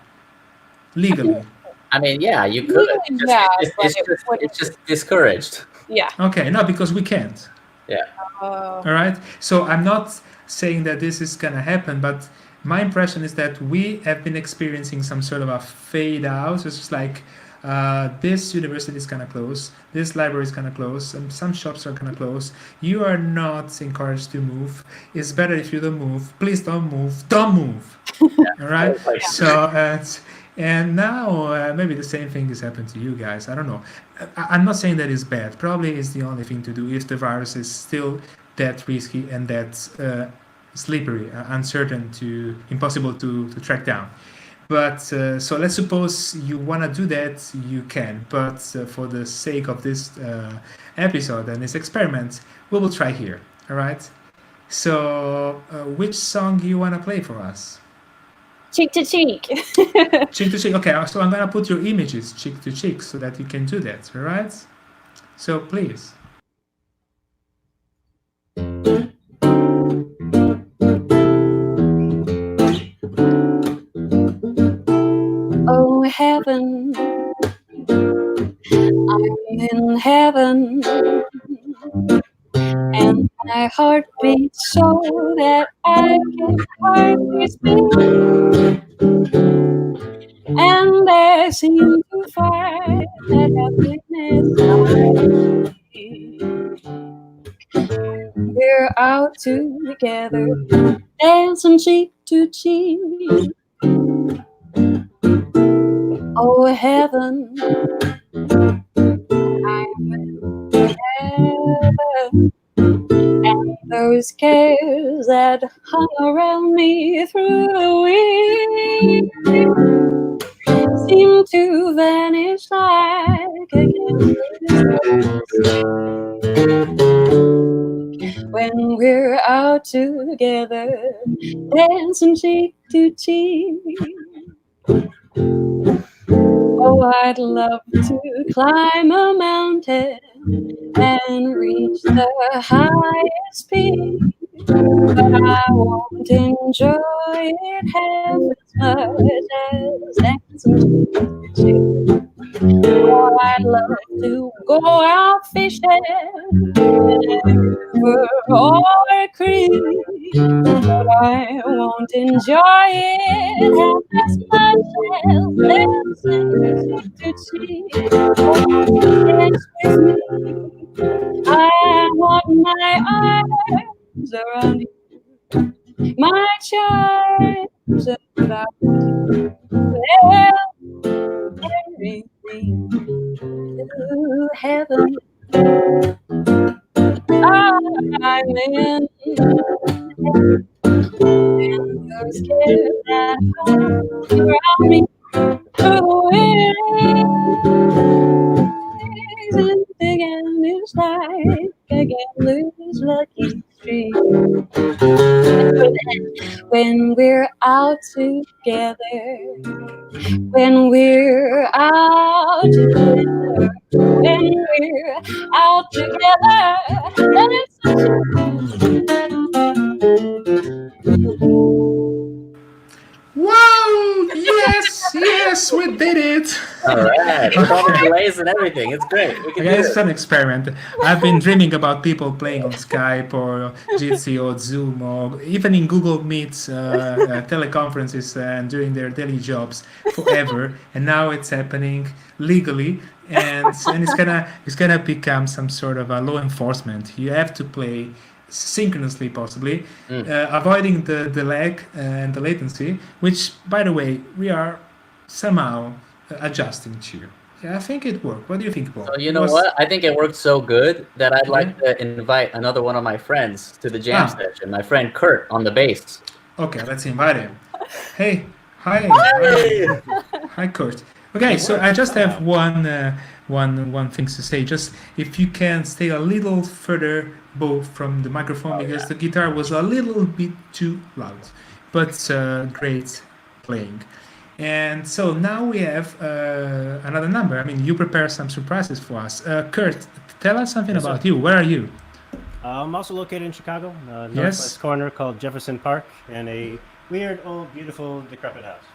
Legally? I mean, yeah, you could. It's just discouraged. Yeah. Okay, no, because we can't. Yeah. All right. So I'm not saying that this is going to happen, but my impression is that we have been experiencing some sort of a fade out. It's just like this university is going to close, this library is going to close, and some shops are going to close. You are not encouraged to move. It's better if you don't move. Please don't move. Don't move. All right. So and now maybe the same thing has happened to you guys. I don't know. I'm not saying that it's bad. Probably it's the only thing to do if the virus is still that risky and that slippery, uncertain, impossible to track down. But so let's suppose you want to do that, you can. But for the sake of this episode and this experiment, we will try here. All right. So which song do you want to play for us? Cheek to cheek. Cheek to cheek. Okay, so I'm gonna put your images cheek to cheek so that you can do that. All right. So please. Oh heaven, I'm in heaven, and my heart beats so that I can hardly speak, and I seem to find that happiness we're out together, dancing cheek to cheek. Oh heaven, I'm in heaven, and those cares that hung around me through the week seem to vanish like a when we're out together, dancing cheek to cheek. Oh, I'd love to climb a mountain and reach the highest peak, but I won't enjoy it half as much as dancing cheek to cheek. Oh, I'd love to go out fishing or a creek, but I won't enjoy it half as much as dancing cheek to cheek. Dance with me, I want my arms around you, my charms about you. Well, everything to heaven. I'm in those kids that around me through the wings and big and loose like I get loose lucky street. When we're out together, when we're out together, when we're out together, Wow! Yes, yes, we did it! All right, with all the delays and everything, it's great. We can do It's it. an experiment. I've been dreaming about people playing on Skype or Jitsi or Zoom or even in Google Meets teleconferences and doing their daily jobs forever. And now it's happening legally, and it's gonna become some sort of a law enforcement. You have to play synchronously, possibly, avoiding the lag and the latency, which, by the way, we are somehow adjusting to. Yeah, I think it worked. What do you think, Paul? So you know what? I think it worked so good that I'd like to invite another one of my friends to the jam session. My friend Kurt on the bass. Okay, let's invite him. Hey, hi, Hey! hi, Kurt. Okay, so I just have one thing to say. Just if you can stay a little further both from the microphone, because the guitar was a little bit too loud, but great playing. And so now we have another number. I mean, you prepare some surprises for us. Kurt, tell us something about you. Where are you? I'm also located in Chicago, northwest corner called Jefferson Park, in a weird, old, beautiful, decrepit house.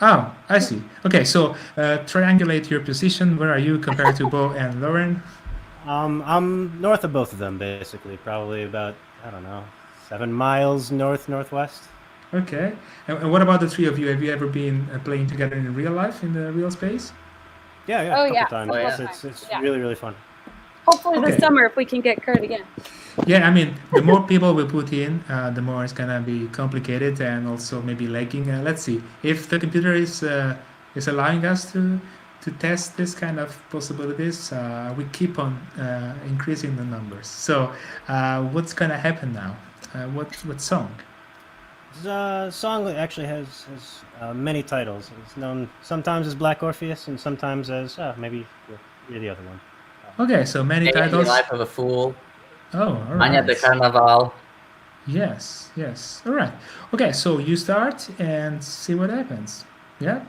Oh, I see. Okay, so triangulate your position. Where are you compared to Bo and Lauren? I'm north of both of them, basically. Probably about, I don't know, 7 miles northwest. Okay. And what about the three of you? Have you ever been playing together in real life, in the real space? Yeah, Oh, a yeah. couple times. It's really, really fun. Hopefully this Okay. summer if we can get Kurt again. Yeah, I mean, the more people we put in, the more it's gonna be complicated and also maybe lagging. Let's see if the computer is allowing us to test this kind of possibilities. We keep on increasing the numbers. So, what's gonna happen now? What song? The song actually has many titles. It's known sometimes as Black Orpheus and sometimes as maybe you're the other one. Okay, so many The titles. Life of a Fool. Oh, all Magna de right. Carnaval. Yes, yes. All right. Okay, so you start and see what happens. Yeah.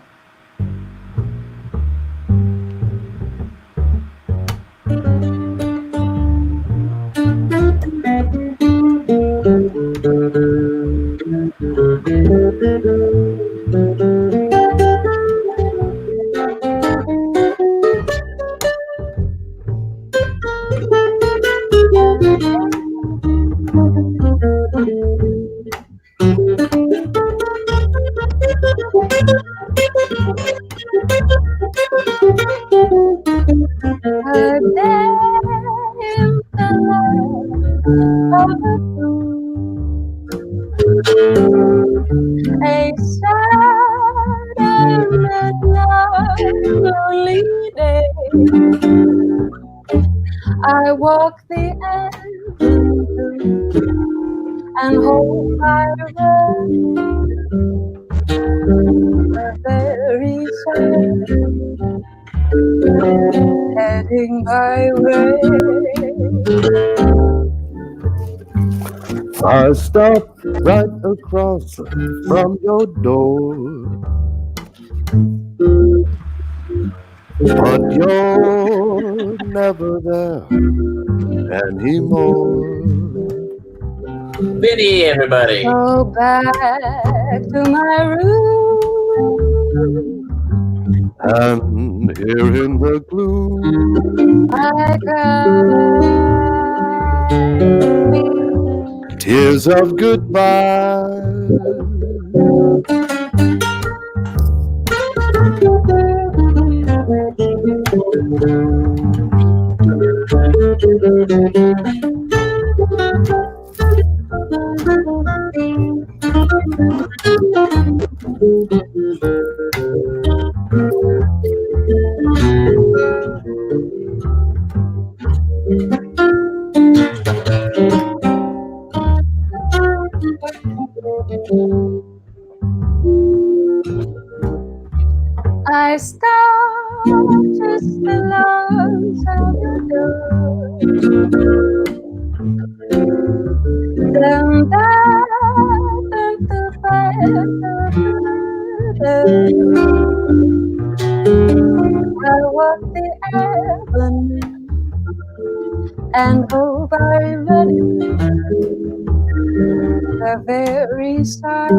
A day in the life of a fool, a sad and lonely day. I walk the avenue and hold my breath. A very sad heading my way. I stopped right across from your door, but you're never there anymore. Vinny, everybody. Go back to my room. And here in the gloom, I cry. tears of goodbye. I stopped just alongside your door. Then that and the fire. I walked the avenue and hope I read the very side,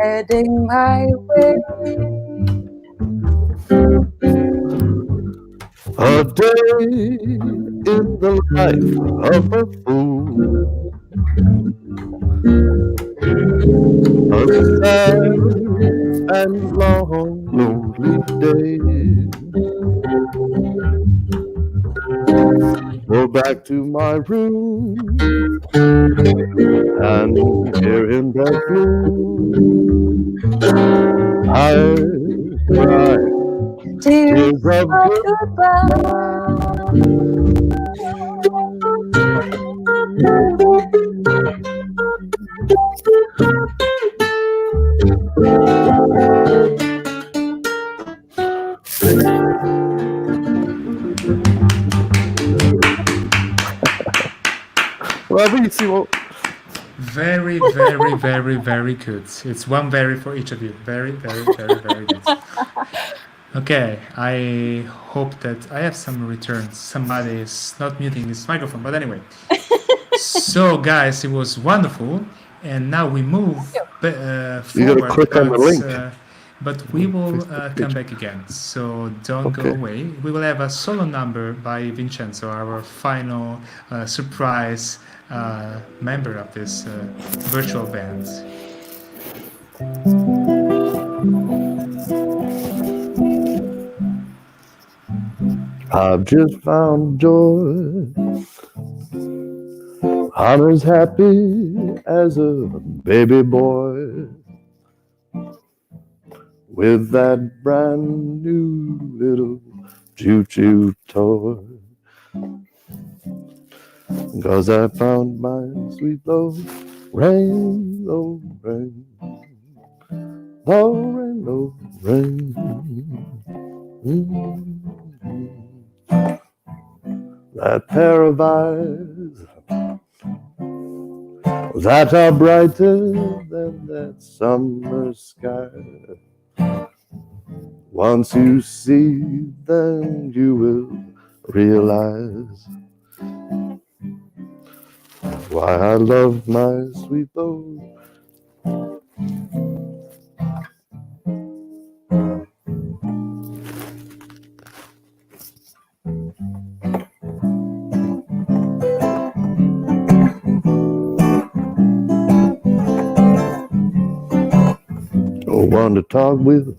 heading my way. A day in the life of a fool, a sad and long, lonely day. Go back to my room, and here in that gloom, I cry tears of Bravissimo. Very, very, very, very good. It's one very for each of you. Very, very, very, very good. Okay, I hope that I have some returns. Somebody is not muting his microphone, but anyway. So, guys, it was wonderful, and now we move forward. You gotta click on the link. But we will come back again, so don't go away. We will have a solo number by Vincenzo, our final surprise member of this virtual band. I've just found joy. I'm as happy as a baby boy with that brand new little choo-choo toy. 'Cause I found my sweet Lauren, Lauren, Lauren, Lauren. That pair of eyes that are brighter than that summer sky. Once you see them, you will realize why I love my sweet Lauren. No one to talk with,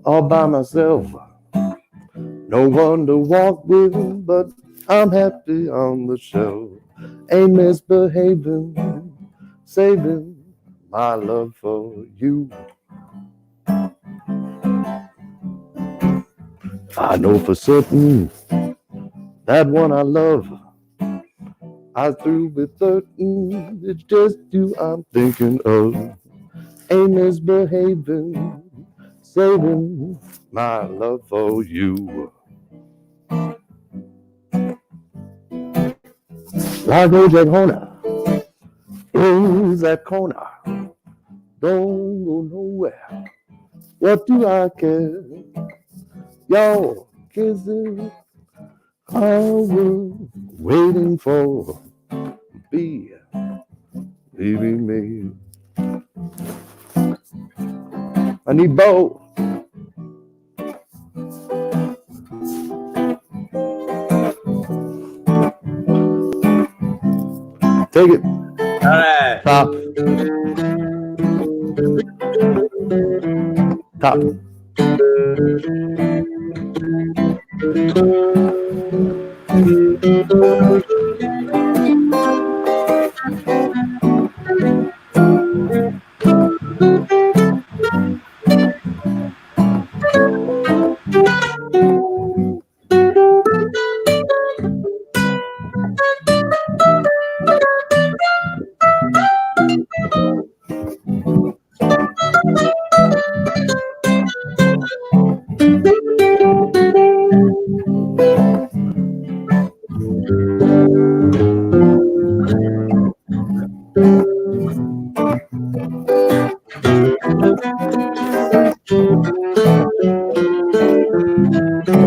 all by myself. No one to walk with, but I'm happy on the shelf. Ain't misbehaving, saving my love for you. I know for certain that one I love, I through with 13. It's just you I'm thinking of. Ain't misbehaving, saving my love for you. I go that corner, in that corner, don't go nowhere. What do I care? Your kisses I was waiting for, be leaving me. I need both. Take it. All right. Top. Top.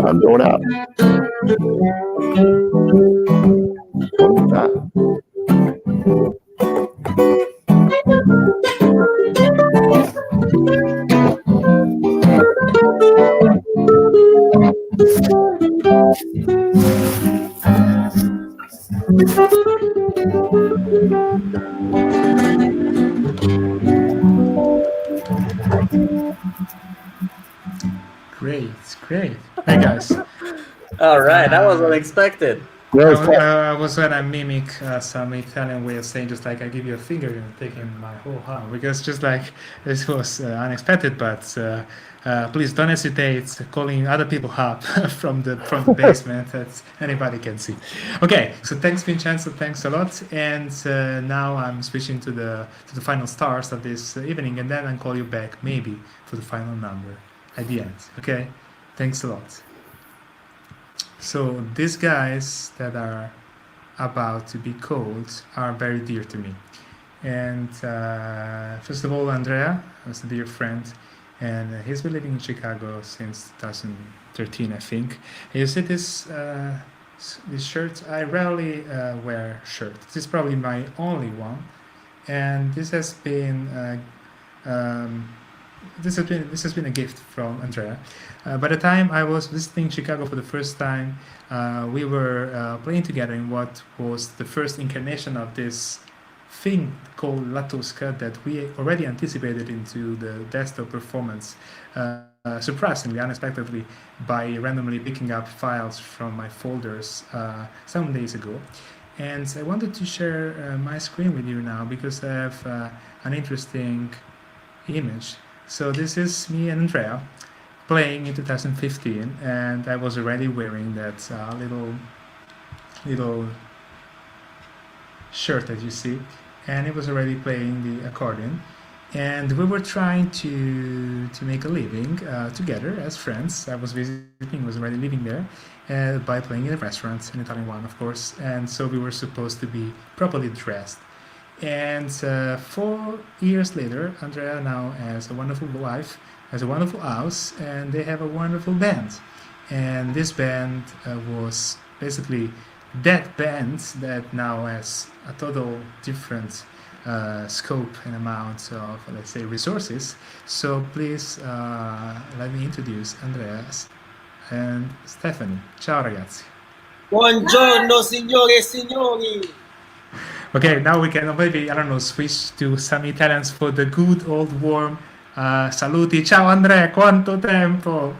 I'm going out. One time. Great, great. Hey guys, All right, that was unexpected. I was gonna mimic some Italian way of saying, just like I give you a finger and taking my whole hand, because just like this was unexpected. But please don't hesitate calling other people up from the basement that anybody can see. Okay, so thanks Vincenzo, thanks a lot. And now I'm switching to the final stars of this evening, and then I'll call you back maybe for the final number at the end. Okay, thanks a lot. So these guys that are about to be called are very dear to me. And first of all, Andrea is a dear friend, and he's been living in Chicago since 2013, I think. And you see this shirt? I rarely wear shirts. This is probably my only one, and this has been this has been a gift from Andrea. By the time I was visiting Chicago for the first time, we were playing together in what was the first incarnation of this thing called La TOSCA that we already anticipated into the desktop performance, surprisingly, unexpectedly, by randomly picking up files from my folders some days ago. And I wanted to share my screen with you now because I have an interesting image. So this is me and Andrea playing in 2015, and I was already wearing that little shirt that you see, and it was already playing the accordion, and we were trying to make a living together as friends. I was visiting, was already living there by playing in a restaurant, an Italian one, of course, and so we were supposed to be properly dressed. And 4 years later, Andrea now has a wonderful wife, has a wonderful house, and they have a wonderful band. And this band was basically that band that now has a total different scope and amount of, let's say, resources. So please let me introduce Andrea and Stephanie. Ciao ragazzi. Buongiorno signore e signori. Okay, now we can maybe, I don't know, switch to some Italians for the good old warm saluti. Ciao Andrea, quanto tempo?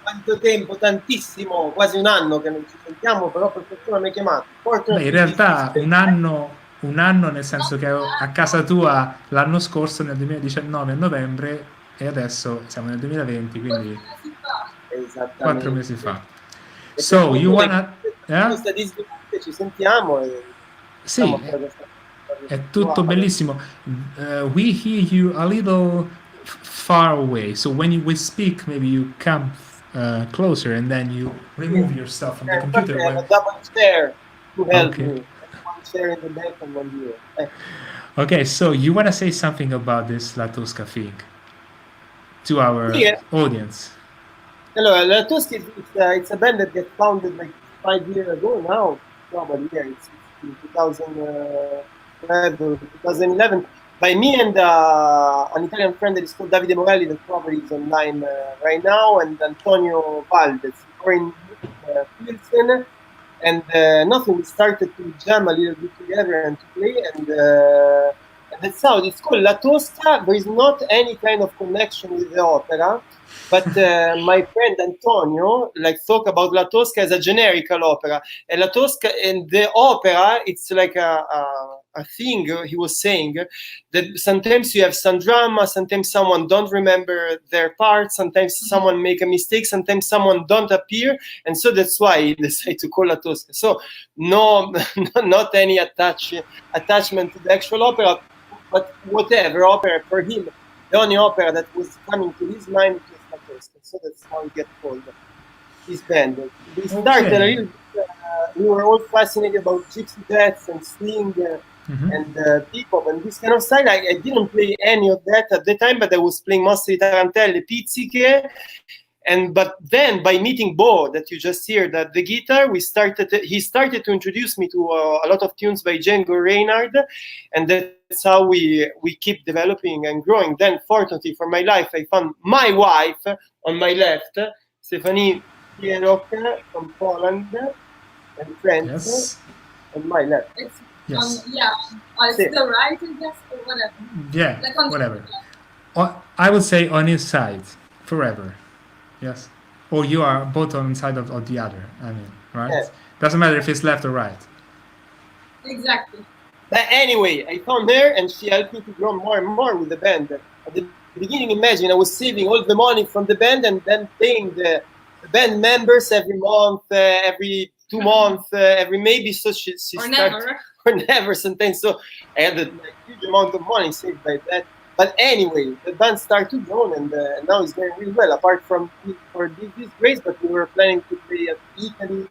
Quanto tempo, tantissimo, quasi un anno che non ci sentiamo, però per fortuna mi hai chiamato. Beh, in realtà un anno nel senso che ero a casa tua l'anno scorso nel 2019 a novembre e adesso siamo nel 2020, quindi 4 mesi fa. So, you wanna... Ci sentiamo e... Sì, è tutto bellissimo. We hear you a little far away. So when we speak, maybe you come closer and then you remove yourself from the computer. I have a double chair to help me. One chair in the back and one here. Okay, so you want to say something about this La Tosca thing to our audience? Hello, La Tosca it's a band that got founded like 5 years ago now. Probably, yeah, it's 2011 by me and an Italian friend that is called Davide Morelli that probably is online right now, and Antonio Valdez. We're in Pilsen, and nothing. We started to jam a little bit together and to play, and that's how it's called La Tosca. There is not any kind of connection with the opera, but my friend Antonio talk about La Tosca as a generical opera, and La Tosca and the opera, it's like a thing. He was saying that sometimes you have some drama, sometimes someone don't remember their part, sometimes someone make a mistake, sometimes someone don't appear, and so that's why he decided to call La Tosca. So no, not any attachment to the actual opera, but whatever opera for him, the only opera that was coming to his mind was La Tosca. So that's how he get called his band. We started a little bit, we were all fascinated about gypsy jazz and swing and bebop and this kind of style. I didn't play any of that at the time, but I was playing mostly tarantelle, pizziche. But then by meeting Bo, that you just heard, that the guitar, he started to introduce me to a lot of tunes by Django Reinhardt, and that's how we keep developing and growing. Then, fortunately for my life, I found my wife on my left, Stephanie PIELOK from Poland, and friends on my left. It's the right, I guess, or whatever. Yeah, whatever. I would say on his side, forever. Yes. Or you are both on the side of the other. I mean, right? Yes. Doesn't matter if it's left or right. Exactly. But anyway, I found her and she helped me to grow more and more with the band. At the beginning, imagine I was saving all the money from the band and then paying the band members every month, every 2 months, every maybe. So she or started, never. Or never sometimes. So I had a huge amount of money saved by that. But anyway, the band started to grow, and now it's going really well. Apart from for this race, but we were planning to play at Italy.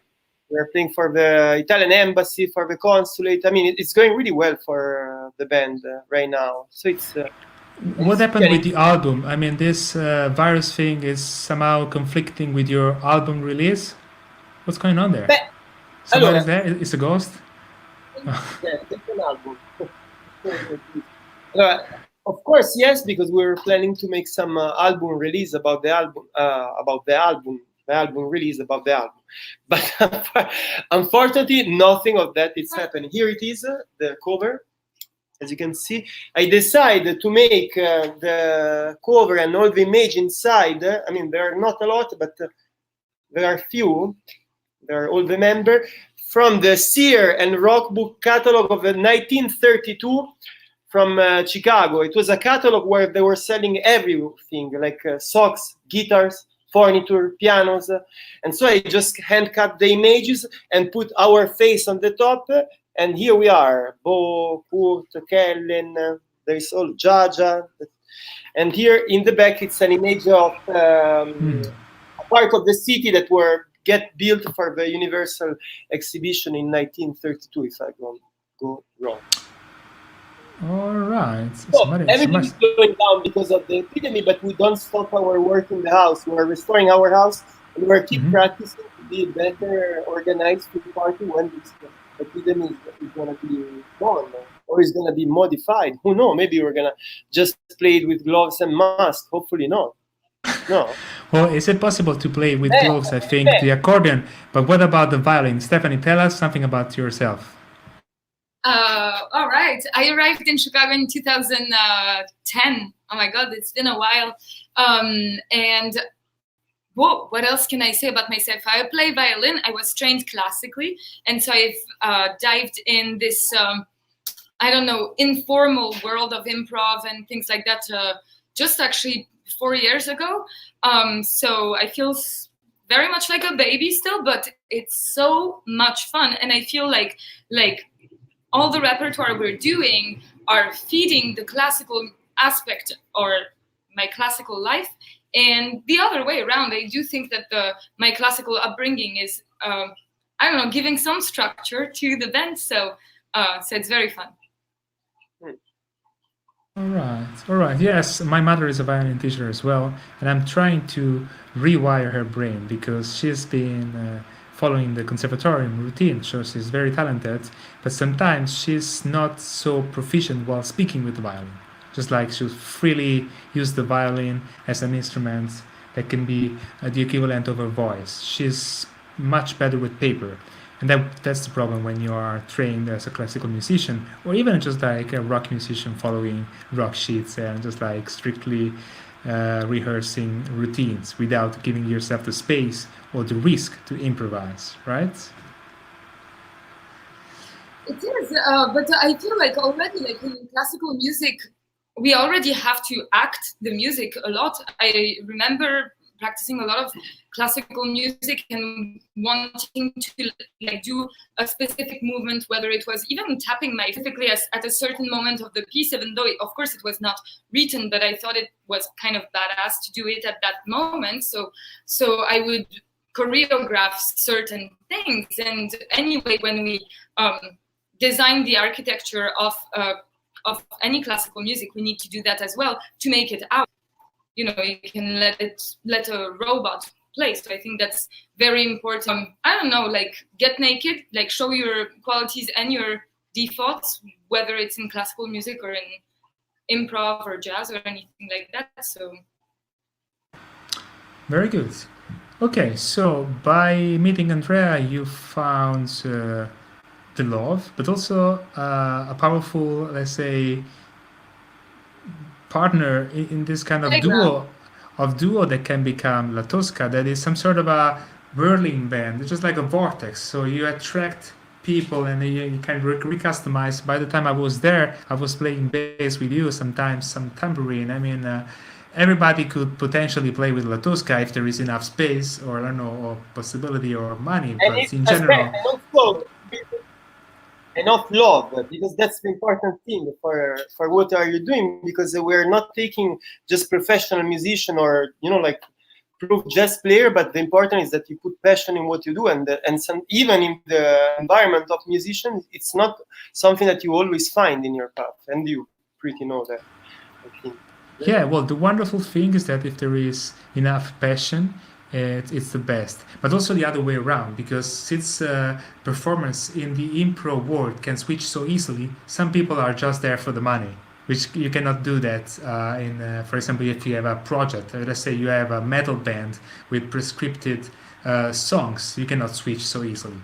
We were playing for the Italian embassy, for the consulate. I mean, it's going really well for the band right now. So it's. What happened with the album? I mean, this virus thing is somehow conflicting with your album release. What's going on there? Someone is there? It's a ghost? Yeah, it's an album. Of course, yes, because we were planning to make some album release about the album release about the album. But unfortunately, nothing of that is happening. Here it is, the cover. As you can see, I decided to make the cover and all the image inside. I mean, there are not a lot, but there are few. There are all the members from the Sear and Rock Book catalog of 1932 from Chicago. It was a catalog where they were selling everything, like socks, guitars, furniture, pianos. And so I just hand cut the images and put our face on the top. And here we are, Bo, Kurt, Kellen, there's all Jaja. And here in the back, it's an image of a part of the city that were get built for the Universal Exhibition in 1932, if I don't go wrong. All right. So everything is going down because of the epidemic, but we don't stop our work in the house. We are restoring our house, and we are keep practicing to be better organized to the party when this epidemic is going to be gone, or is going to be modified. Who knows? Maybe we're going to just play it with gloves and masks. Hopefully not. No. Well, is it possible to play with gloves? I think the accordion. But what about the violin? Stephanie, tell us something about yourself. All right. I arrived in Chicago in 2010. Oh my God, it's been a while. And whoa, what else can I say about myself? I play violin. I was trained classically. And so I've dived in this, I don't know, informal world of improv and things like that just actually 4 years ago. So I feel very much like a baby still, but it's so much fun. And I feel like all the repertoire we're doing are feeding the classical aspect or my classical life. And the other way around, I do think that my classical upbringing is, I don't know, giving some structure to the band. So it's very fun. All right. Yes, my mother is a violin teacher as well, and I'm trying to rewire her brain because she's been following the conservatorium routine, so she's very talented, but sometimes she's not so proficient while speaking with the violin. Just like she'll freely use the violin as an instrument that can be the equivalent of her voice. She's much better with paper. And that's the problem when you are trained as a classical musician, or even just like a rock musician following rock sheets and just like strictly rehearsing routines without giving yourself the space or the risk to improvise, right? It is, but I feel like already, like in classical music, we already have to act the music a lot. I remember practicing a lot of classical music and wanting to like do a specific movement, whether it was even tapping my typically at a certain moment of the piece, even though of course it was not written, but I thought it was kind of badass to do it at that moment. So I would choreograph certain things. And anyway, when we design the architecture of any classical music, we need to do that as well to make it out. You know, you can let a robot play. So I think that's very important. I don't know, like get naked, like show your qualities and your defaults, whether it's in classical music or in improv or jazz or anything like that. So very good. Okay, so by meeting Andrea, you found the love, but also a powerful, let's say, partner in this kind of duo that can become La Tosca, that is some sort of a whirling band. It's just like a vortex. So you attract people and you can recustomize. By the time I was there, I was playing bass with you, sometimes some tambourine. I mean, everybody could potentially play with La Tosca if there is enough space or, I don't know, or possibility or money. But in general... Enough love, because that's the important thing for what are you doing, because we're not taking just professional musician or, you know, like proof jazz player, but the important is that you put passion in what you do, and even in the environment of musicians, it's not something that you always find in your path, and you pretty know that, I think. Yeah, well, the wonderful thing is that if there is enough passion, it's the best. But also the other way around, because since performance in the improv world can switch so easily, some people are just there for the money, which you cannot do that for example, if you have a project. Let's say you have a metal band with prescripted songs, you cannot switch so easily.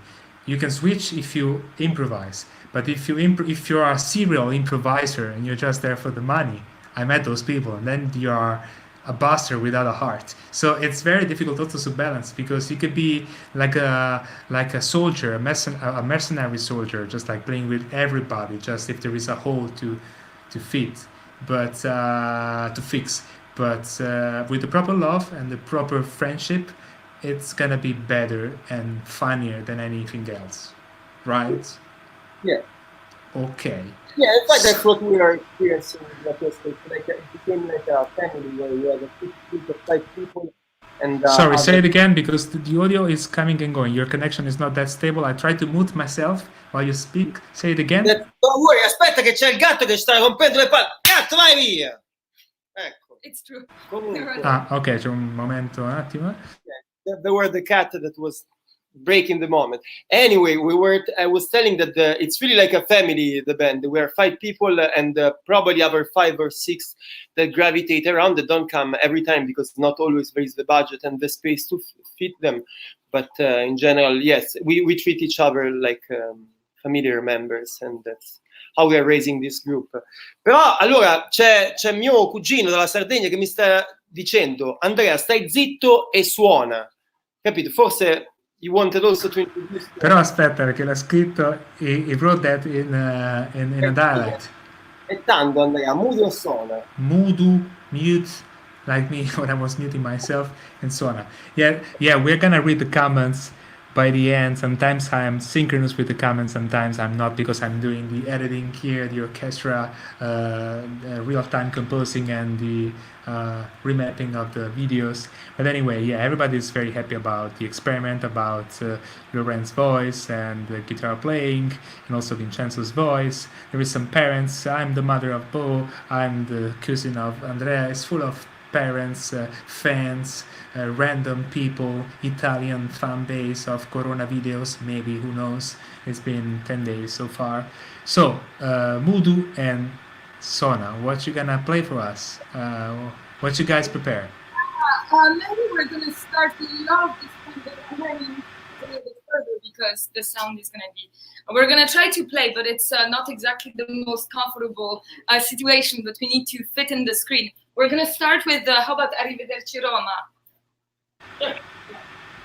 You can switch if you improvise, but if you're a serial improviser and you're just there for the money, I met those people, and then you are a bastard without a heart. So it's very difficult also to balance, because you could be like a soldier, a mercenary soldier, just like playing with everybody, just if there is a hole to fit, but to fix. But with the proper love and the proper friendship, it's gonna be better and funnier than anything else, right? Yeah. Okay. Yeah, in fact, that's what we are experiencing. It became like a family where you have a group of 5 people. And sorry, say it again, because the audio is coming and going. Your connection is not that stable. I try to mute myself while you speak. Say it again. Don't worry, aspetta che c'è il gatto che sta rompendo le palle. Gatto, vai via! Ecco. It's true. Comunque. Ok, c'è un momento, un attimo. Yeah, there were the cat that was breaking the moment. Anyway, I was telling that it's really like a family, the band. We are 5 people, and probably other 5 or 6 that gravitate around, that don't come every time, because not always there is the budget and the space to fit them. But in general, yes, we treat each other like familiar members, and that's how we are raising this group. Però allora c'è mio cugino dalla Sardegna che mi sta dicendo: Andrea, stai zitto e suona. Capito? Forse you wanted also to introduce. Però aspetta, perché l'ha scritto, he wrote that in a dialect. E tanto, Andrea, mudo o suona? Mudo, mute, like me when I was muting myself, and suona. Yeah, we're gonna read the comments by the end. Sometimes I'm synchronous with the comments, sometimes I'm not, because I'm doing the editing here, the orchestra, real-time composing, and the remapping of the videos. But anyway, yeah, everybody is very happy about the experiment, about Lauren's voice and the guitar playing, and also Vincenzo's voice. There is some parents. I'm the mother of Bo, I'm the cousin of Andrea. It's full of parents, fans, random people, Italian fan base of CORONAvideoS, maybe, who knows. It's been 10 days so far. So, Mudu and Sona, what you gonna play for us? What you guys prepare? Maybe we're gonna start with love this time, but I'm going a little bit further because the sound is gonna be. We're gonna try to play, but it's not exactly the most comfortable situation. But we need to fit in the screen. We're gonna start with how about Arrivederci Roma?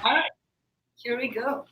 All right, here we go.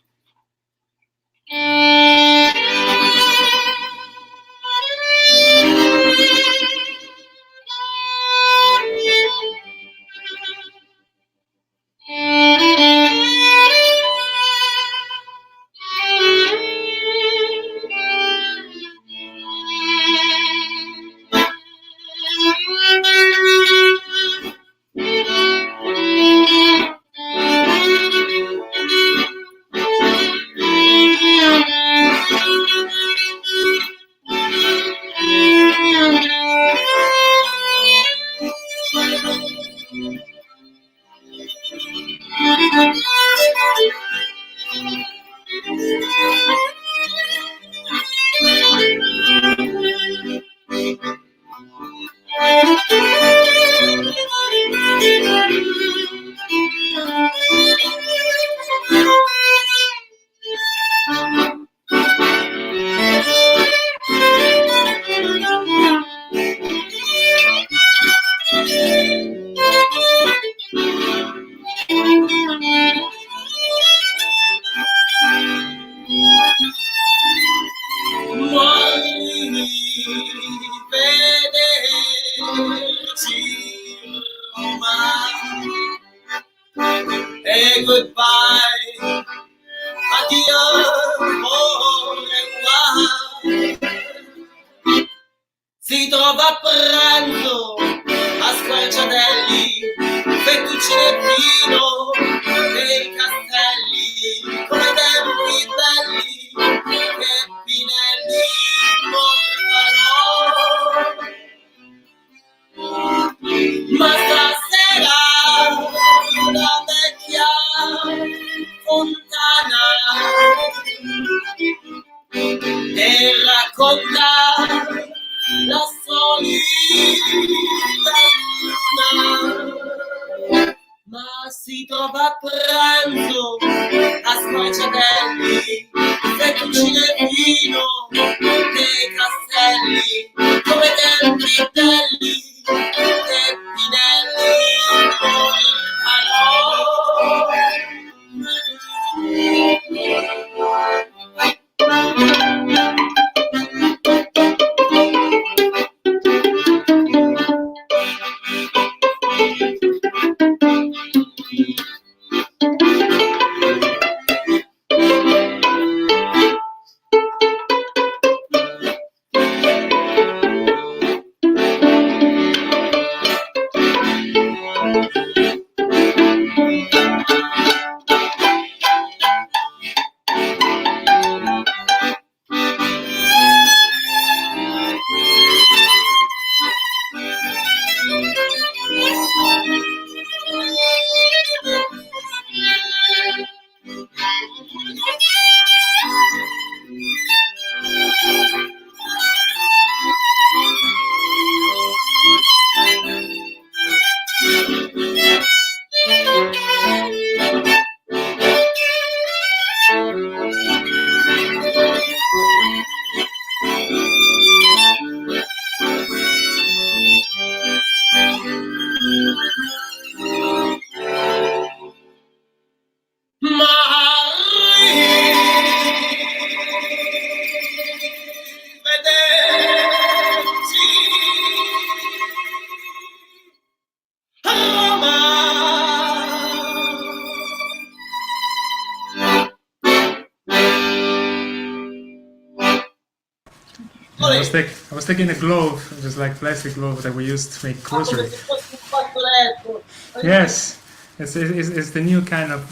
Hey, goodbye, addio, au revoir. Si trova a pranzo a Squarciadelli, fettuccine e vino nei castelli, come tempi belli che Pinelli portano. Ma stasera una vecchia fontana e racconta la solita luna, ma si trova a pranzo a Squarciadelli, fettuccine e vino nei castelli, come tempi belli che Pinelli portano. I was taking a glove, just like plastic glove that we used to make groceries. Yes, it's the new kind of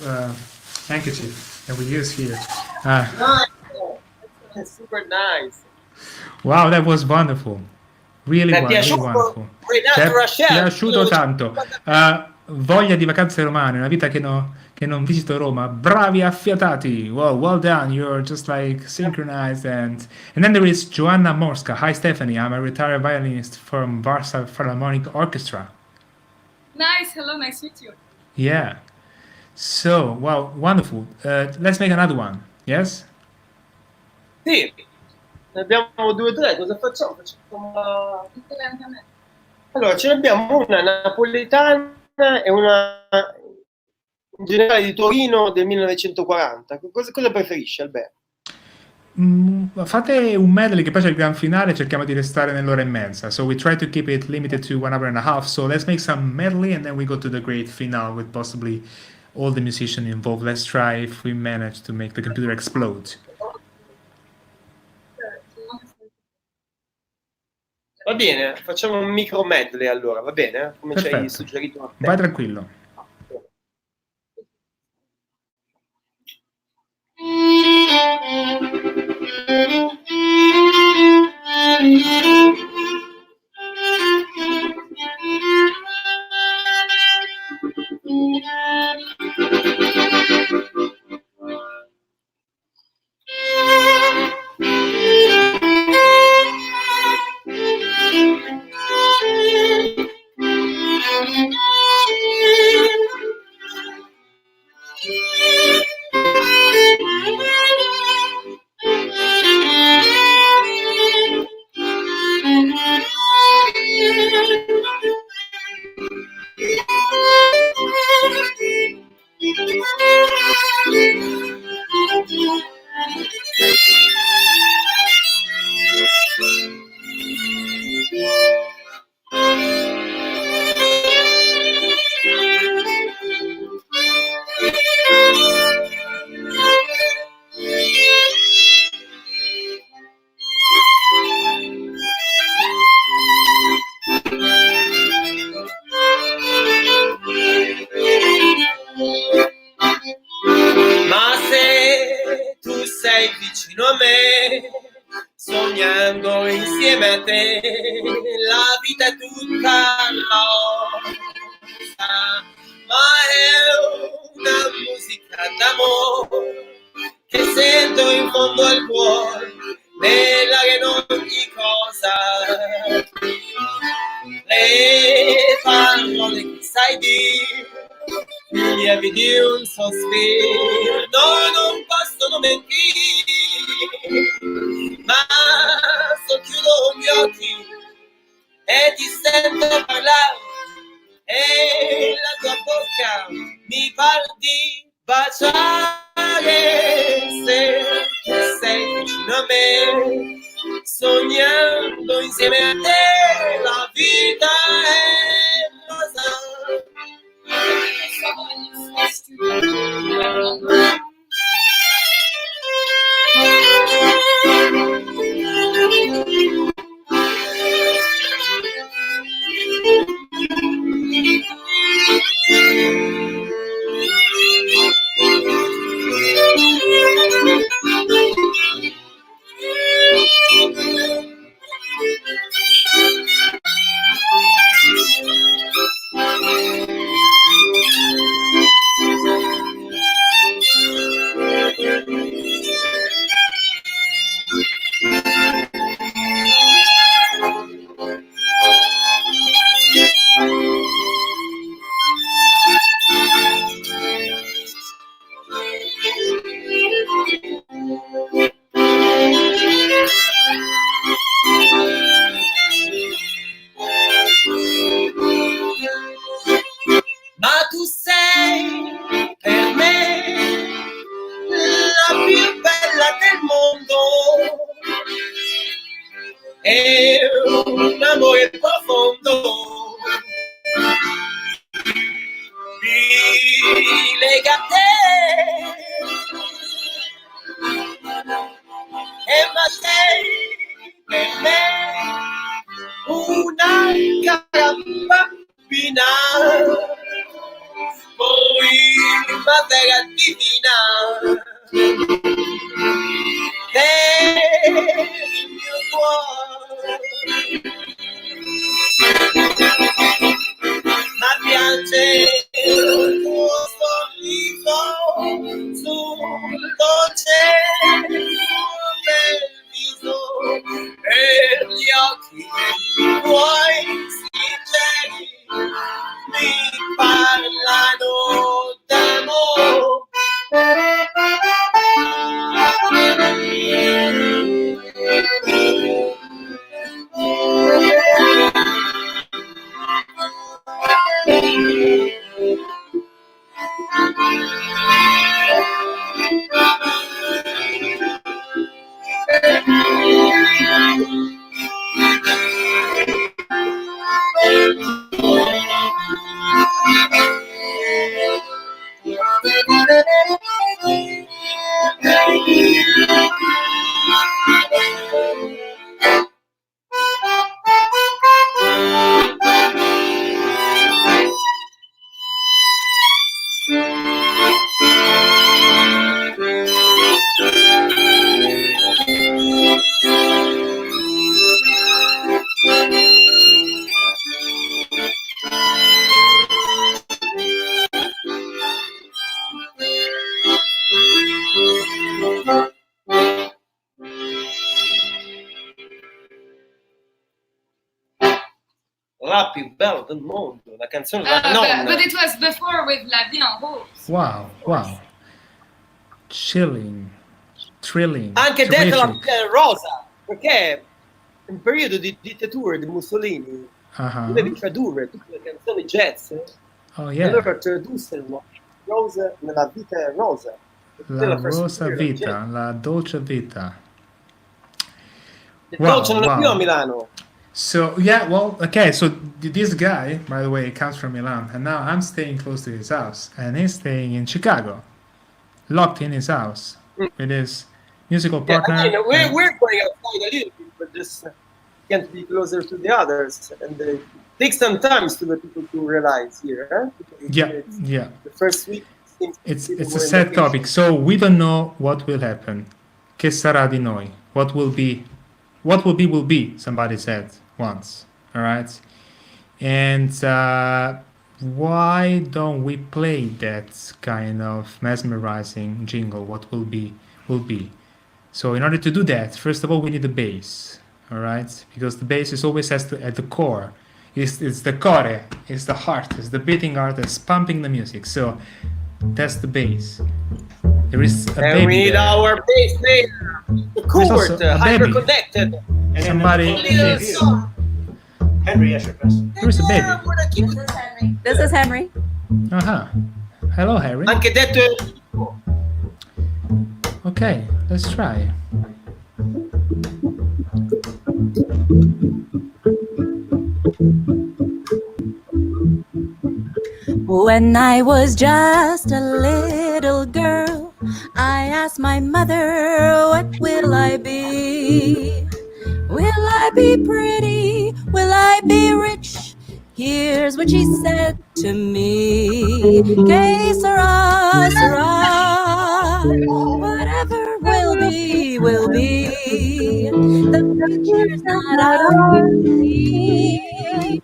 handkerchief that we use here. Nice. Super nice. Wow, that was wonderful. Really wonderful. Ti è piaciuto tanto. Voglia di vacanze romane, una vita che non visito Roma. Bravi affiatati. Wow, well done. You're just like synchronized. And then there is Joanna Morska. Hi, Stephanie. I'm a retired violinist from Warsaw Philharmonic Orchestra. Nice. Hello. Nice to meet you. Yeah. So, wow, wonderful. Let's make another one. Yes? Sì. Ne abbiamo 2 o 3. Cosa facciamo? Allora, ce ne abbiamo una napoletana e una in generale di Torino del 1940. Cosa preferisci, Alberto? Fate un medley che poi c'è il gran finale, cerchiamo di restare nell'ora e mezza. So we try to keep it limited to 1 hour and a half. So let's make some medley and then we go to the great finale with possibly all the musicians involved. Let's try if we manage to make the computer explode. Va bene, facciamo un micro medley allora, va bene? Come ci hai suggerito a te. Vai tranquillo. Ma se tu sei vicino a me, sognando insieme a te, la vita è tutta nostra, ma è una musica d'amore che sento in fondo al cuore, bella che in ogni cosa. Le parole che sai dire, lievi di un sospiro, no, non possono mentire, ma socchiudo gli occhi e ti sento parlare, e la tua bocca mi parla di baciare. Se tu sei vicino a me, sognando insieme a te, la vita è rosa. Ma tu sei per me la più bella del mondo, è un amore profondo, mi lega a te, e ma sei per me una cara bambina, primavera divina, per il mio cuore. Ma piace il tuo sorriso sul dolce bel viso e gli occhi tuoi sinceri mi parlano la più bella del mondo, la canzone della nonna. But it was before with Latino hoops. Wow, wow. Chilling, thrilling. Anche terrific. detta la rosa, perché in periodo di dittatura di Mussolini dovevi tradurre tutte le canzoni jazz. Oh yeah. Allora tradussero rosa nella vita rosa. La rosa vita, la dolce vita. Il dolce non è più a Milano. So yeah, well, okay. So this guy, by the way, comes from Milan, and now I'm staying close to his house, and he's staying in Chicago, locked in his house with his musical partner. I mean, we're going outside a little bit, but just can't be closer to the others, and it takes some time to the people to realize here. Huh? Yeah. The first week it's a sad topic. So we don't know what will happen. Che sarà di noi? What will be will be. Somebody said once. All right. And why don't we play that kind of mesmerizing jingle? What will be will be. So in order to do that, first of all, we need the bass. All right, because the bass is always at the core. It's the core. It's the heart. It's the beating heart that's pumping the music. So that's the bass. There is a baby. And we need there. our bass player, the Court, hyper connected. Somebody. Henry Escher Press. There is a baby. This is Henry. Hello, Harry. Anche detto. Okay, let's try. When I was just a little girl, I asked my mother, what will I be? Will I be pretty? Will I be rich? Here's what she said to me. Que sera, sera. Whatever will be, will be. The future's not ours.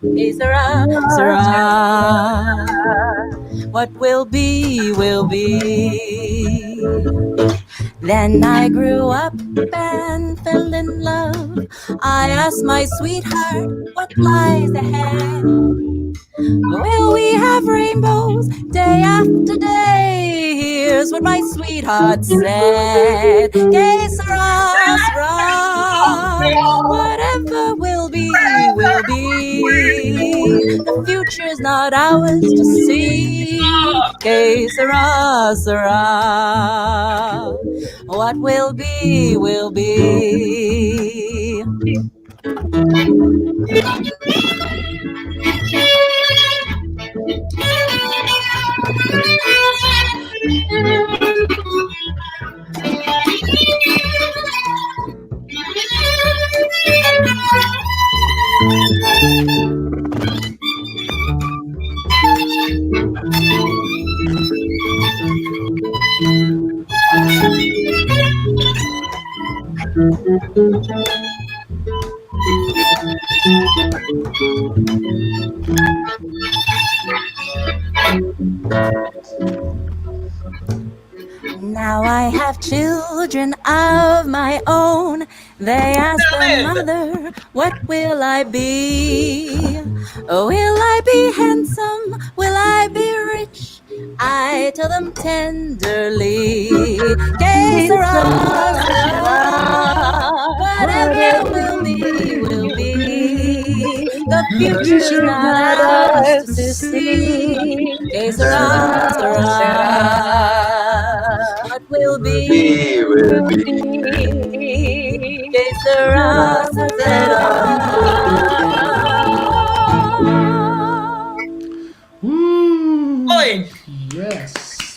Que sera, sera. What will be, will be. Then I grew up and fell in love. I asked my sweetheart, what lies ahead? Will we have rainbows day after day? Here's what my sweetheart said. Que sera, sera. Whatever will be, will be. The future's not ours to see. Que sera, sera. What will be, will be. Now I have children of my own. They ask their mother, what will I be? Will I be handsome? Will I be rich? I tell them tenderly, que sera, whatever will be, will be. The future's not ours to see. Que sera, what will be, will be. Que sera,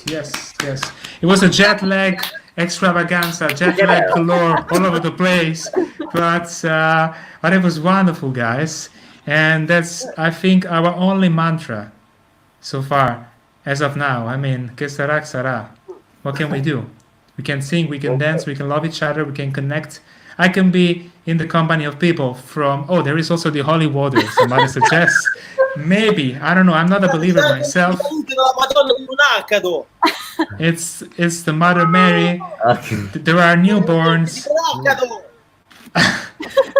Yes. It was a jet lag extravaganza, jet lag galore all over the place, but it was wonderful, guys. And that's, I think, our only mantra so far, as of now. I mean, que será, será. What can we do? We can sing, we can dance, we can love each other, we can connect. I can be in the company of people from, there is also the holy water, somebody suggests. Maybe, I don't know, I'm not a believer myself. It's the Mother Mary. There are newborns.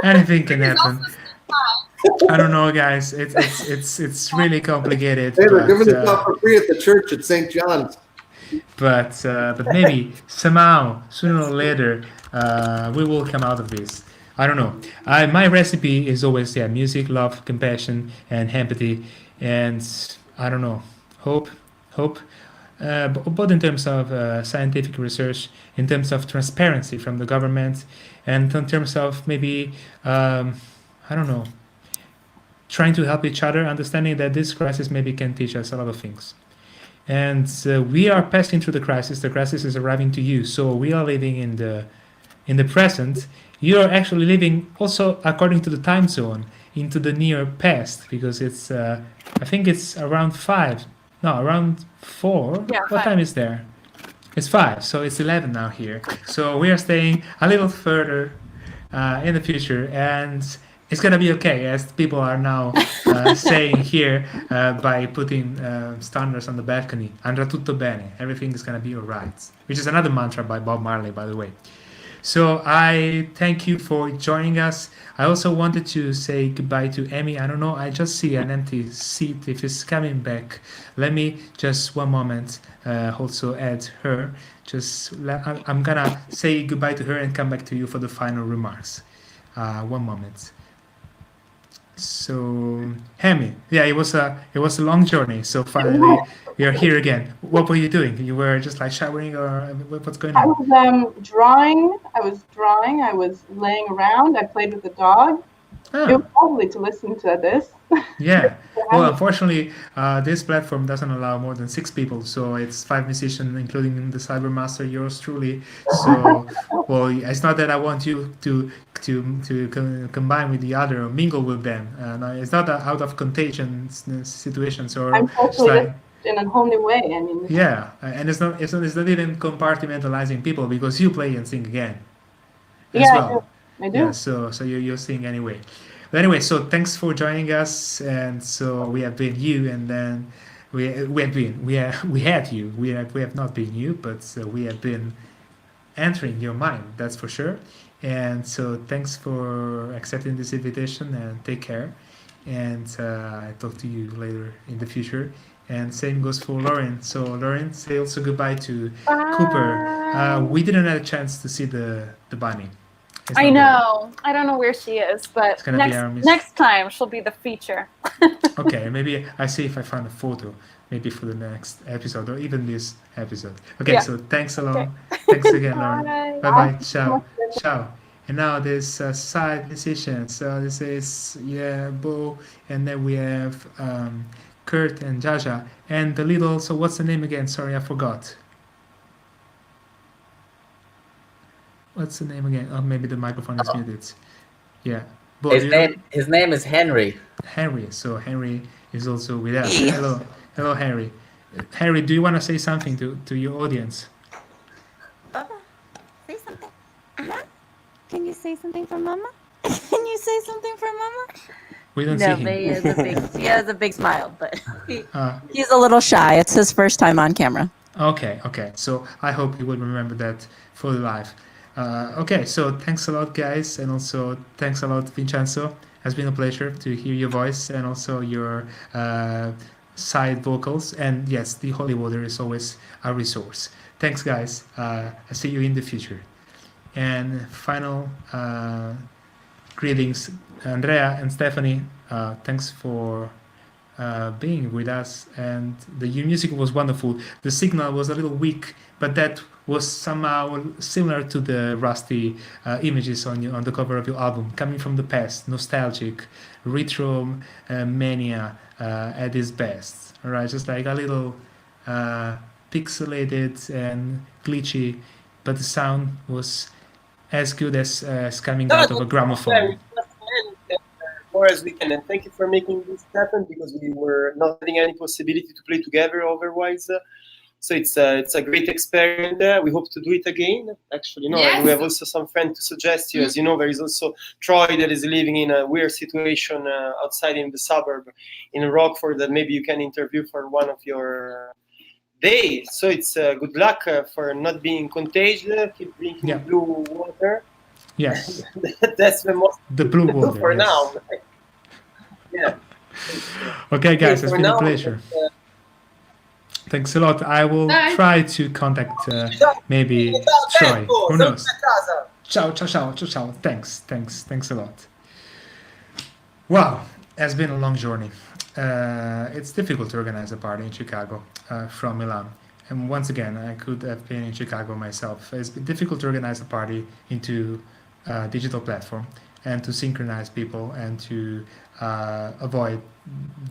Anything can happen. I don't know, guys. It's really complicated. Hey, they're giving it out for free at the church at St. John's. But maybe somehow, sooner or later, we will come out of this. I don't know. My recipe is always music, love, compassion, and empathy, and I don't know, hope. Both in terms of scientific research, in terms of transparency from the government, and in terms of maybe I don't know, trying to help each other, understanding that this crisis maybe can teach us a lot of things. And we are passing through the crisis is arriving to you, so we are living in the present. You are actually living also according to the time zone into the near past, because it's I think it's around 4. Yeah, What 5. time is there? It's 5, so it's 11 now here. So we are staying a little further in the future, and it's gonna be okay, as people are now saying here by putting standards on the balcony. Andrà tutto bene. Everything is gonna be alright. Which is another mantra by Bob Marley, by the way. So I thank you for joining us. I also wanted to say goodbye to Amy. I don't know, I just see an empty seat. If it's coming back, let me just one moment also add her. I'm gonna say goodbye to her and come back to you for the final remarks. One moment. So, Hemi, it was a long journey. So finally, we are here again. What were you doing? You were just like showering, or what's going on? I was drawing. I was laying around. I played with the dog. It was lovely to listen to this. Yeah. Well, unfortunately, this platform doesn't allow more than 6 people, so it's 5 musicians, including the Cybermaster, yours truly. So, well, it's not that I want you to combine with the other or mingle with them. No, it's not out of contagion situations, or I'm totally like, in a whole new way. I mean, yeah, and it's not even compartmentalizing people, because you play and sing again. As well. I do. Yeah, so you sing anyway. But anyway, so thanks for joining us, and so we have been you, and then we had you. We have not been you, but we have been entering your mind. That's for sure. And so thanks for accepting this invitation, and take care. And I talk to you later in the future. And same goes for Lauren. So Lauren, say also goodbye to Cooper. We didn't have a chance to see the bunny. I know. I don't know where she is, but next time she'll be the feature. Okay, maybe I see if I find a photo, maybe for the next episode, or even this episode. Okay, so thanks a lot. Okay. Thanks again, Lauren. Bye-bye. Ciao. Ciao. And now there's side musicians. So this is Bo, and then we have Kurt and Jaja, and the little. So what's the name again? Sorry, I forgot. What's the name again? Oh, maybe the microphone is muted. Yeah. Bo, his name is Henry. Henry. So Henry is also with us. Hello, Henry. Henry, do you want to say something to your audience? Say something. Can you say something for Mama? Can you say something for Mama? We don't No, see but him. he has a big smile, but he's a little shy. It's his first time on camera. Okay. So I hope you will remember that for life. Okay, so thanks a lot, guys, and also thanks a lot, Vincenzo. It has been a pleasure to hear your voice and also your side vocals. And yes, the holy water is always a resource. Thanks, guys. I see you in the future. And final greetings, Andrea and Stephanie. Thanks for being with us, and the music was wonderful. The signal was a little weak, but that was somehow similar to the rusty images on the cover of your album, coming from the past, nostalgic, retro mania at its best. All right, just like a little pixelated and glitchy, but the sound was as good as coming out of a gramophone. More as we can, and thank you for making this happen, because we were not having any possibility to play together otherwise. So it's a great experiment. We hope to do it again. Actually, Yes. we have also some friends to suggest you. As you know, there is also Troy that is living in a weird situation outside in the suburb in Rockford that maybe you can interview for one of your days. So it's good luck for not being contagious. Keep drinking blue water. Yes. That's the most the blue water for yes. now. Yeah. Okay, guys, it's been a pleasure. Thanks a lot. I will try to contact maybe Troy. Who knows? Ciao. Thanks a lot. Wow, it's been a long journey. It's difficult to organize a party in Chicago from Milan. And once again, I could have been in Chicago myself. It's been difficult to organize a party into a digital platform and to synchronize people and to avoid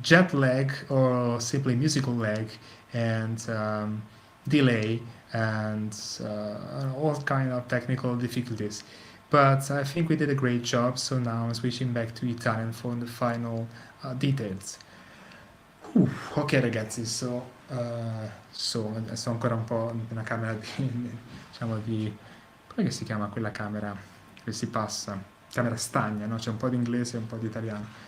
jet lag or simply musical lag and delay and all kind of technical difficulties. But I think we did a great job, so now I'm switching back to Italian for the final details. Ok ragazzi, sto ancora un po' nella camera di come si chiama quella camera che si passa? Camera stagna, no? C'è un po' di inglese e un po' di italiano.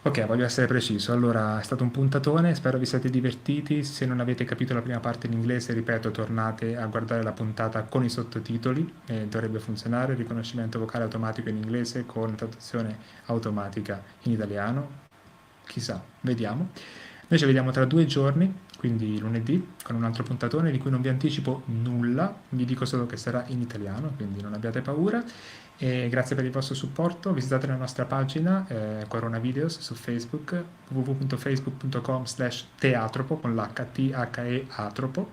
Ok, voglio essere preciso. Allora, è stato un puntatone, spero vi siate divertiti. Se non avete capito la prima parte in inglese, ripeto, tornate a guardare la puntata con i sottotitoli, dovrebbe funzionare, riconoscimento vocale automatico in inglese con traduzione automatica in italiano. Chissà, vediamo. Noi ci vediamo tra 2 giorni, quindi lunedì, con un altro puntatone di cui non vi anticipo nulla, vi dico solo che sarà in italiano, quindi non abbiate paura. E grazie per il vostro supporto, visitate la nostra pagina CORONAvideoS su Facebook, www.facebook.com/teatropo con l'HTHE atropo.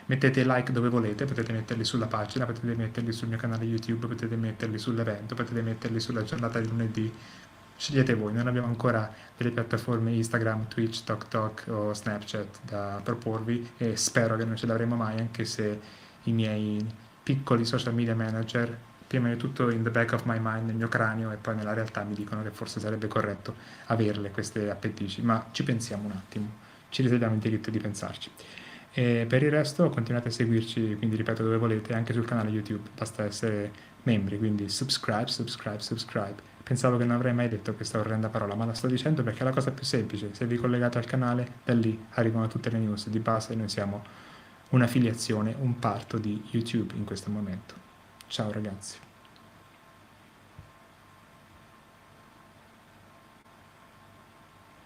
Mettete like dove volete, potete metterli sulla pagina, potete metterli sul mio canale YouTube, potete metterli sull'evento, potete metterli sulla giornata di lunedì. Scegliete voi, non abbiamo ancora delle piattaforme Instagram, Twitch, TokTok o Snapchat da proporvi e spero che non ce l'avremo mai, anche se i miei piccoli social media manager, prima di tutto in the back of my mind, nel mio cranio, e poi nella realtà mi dicono che forse sarebbe corretto averle queste appendici, ma ci pensiamo un attimo, ci riserviamo il diritto di pensarci. E per il resto continuate a seguirci, quindi ripeto dove volete, anche sul canale YouTube, basta essere membri, quindi subscribe. Pensavo che non avrei mai detto questa orrenda parola, ma la sto dicendo perché è la cosa più semplice. Se vi collegate al canale, da lì arrivano tutte le news. Di base noi siamo un'affiliazione, un parto di YouTube in questo momento. Ciao ragazzi.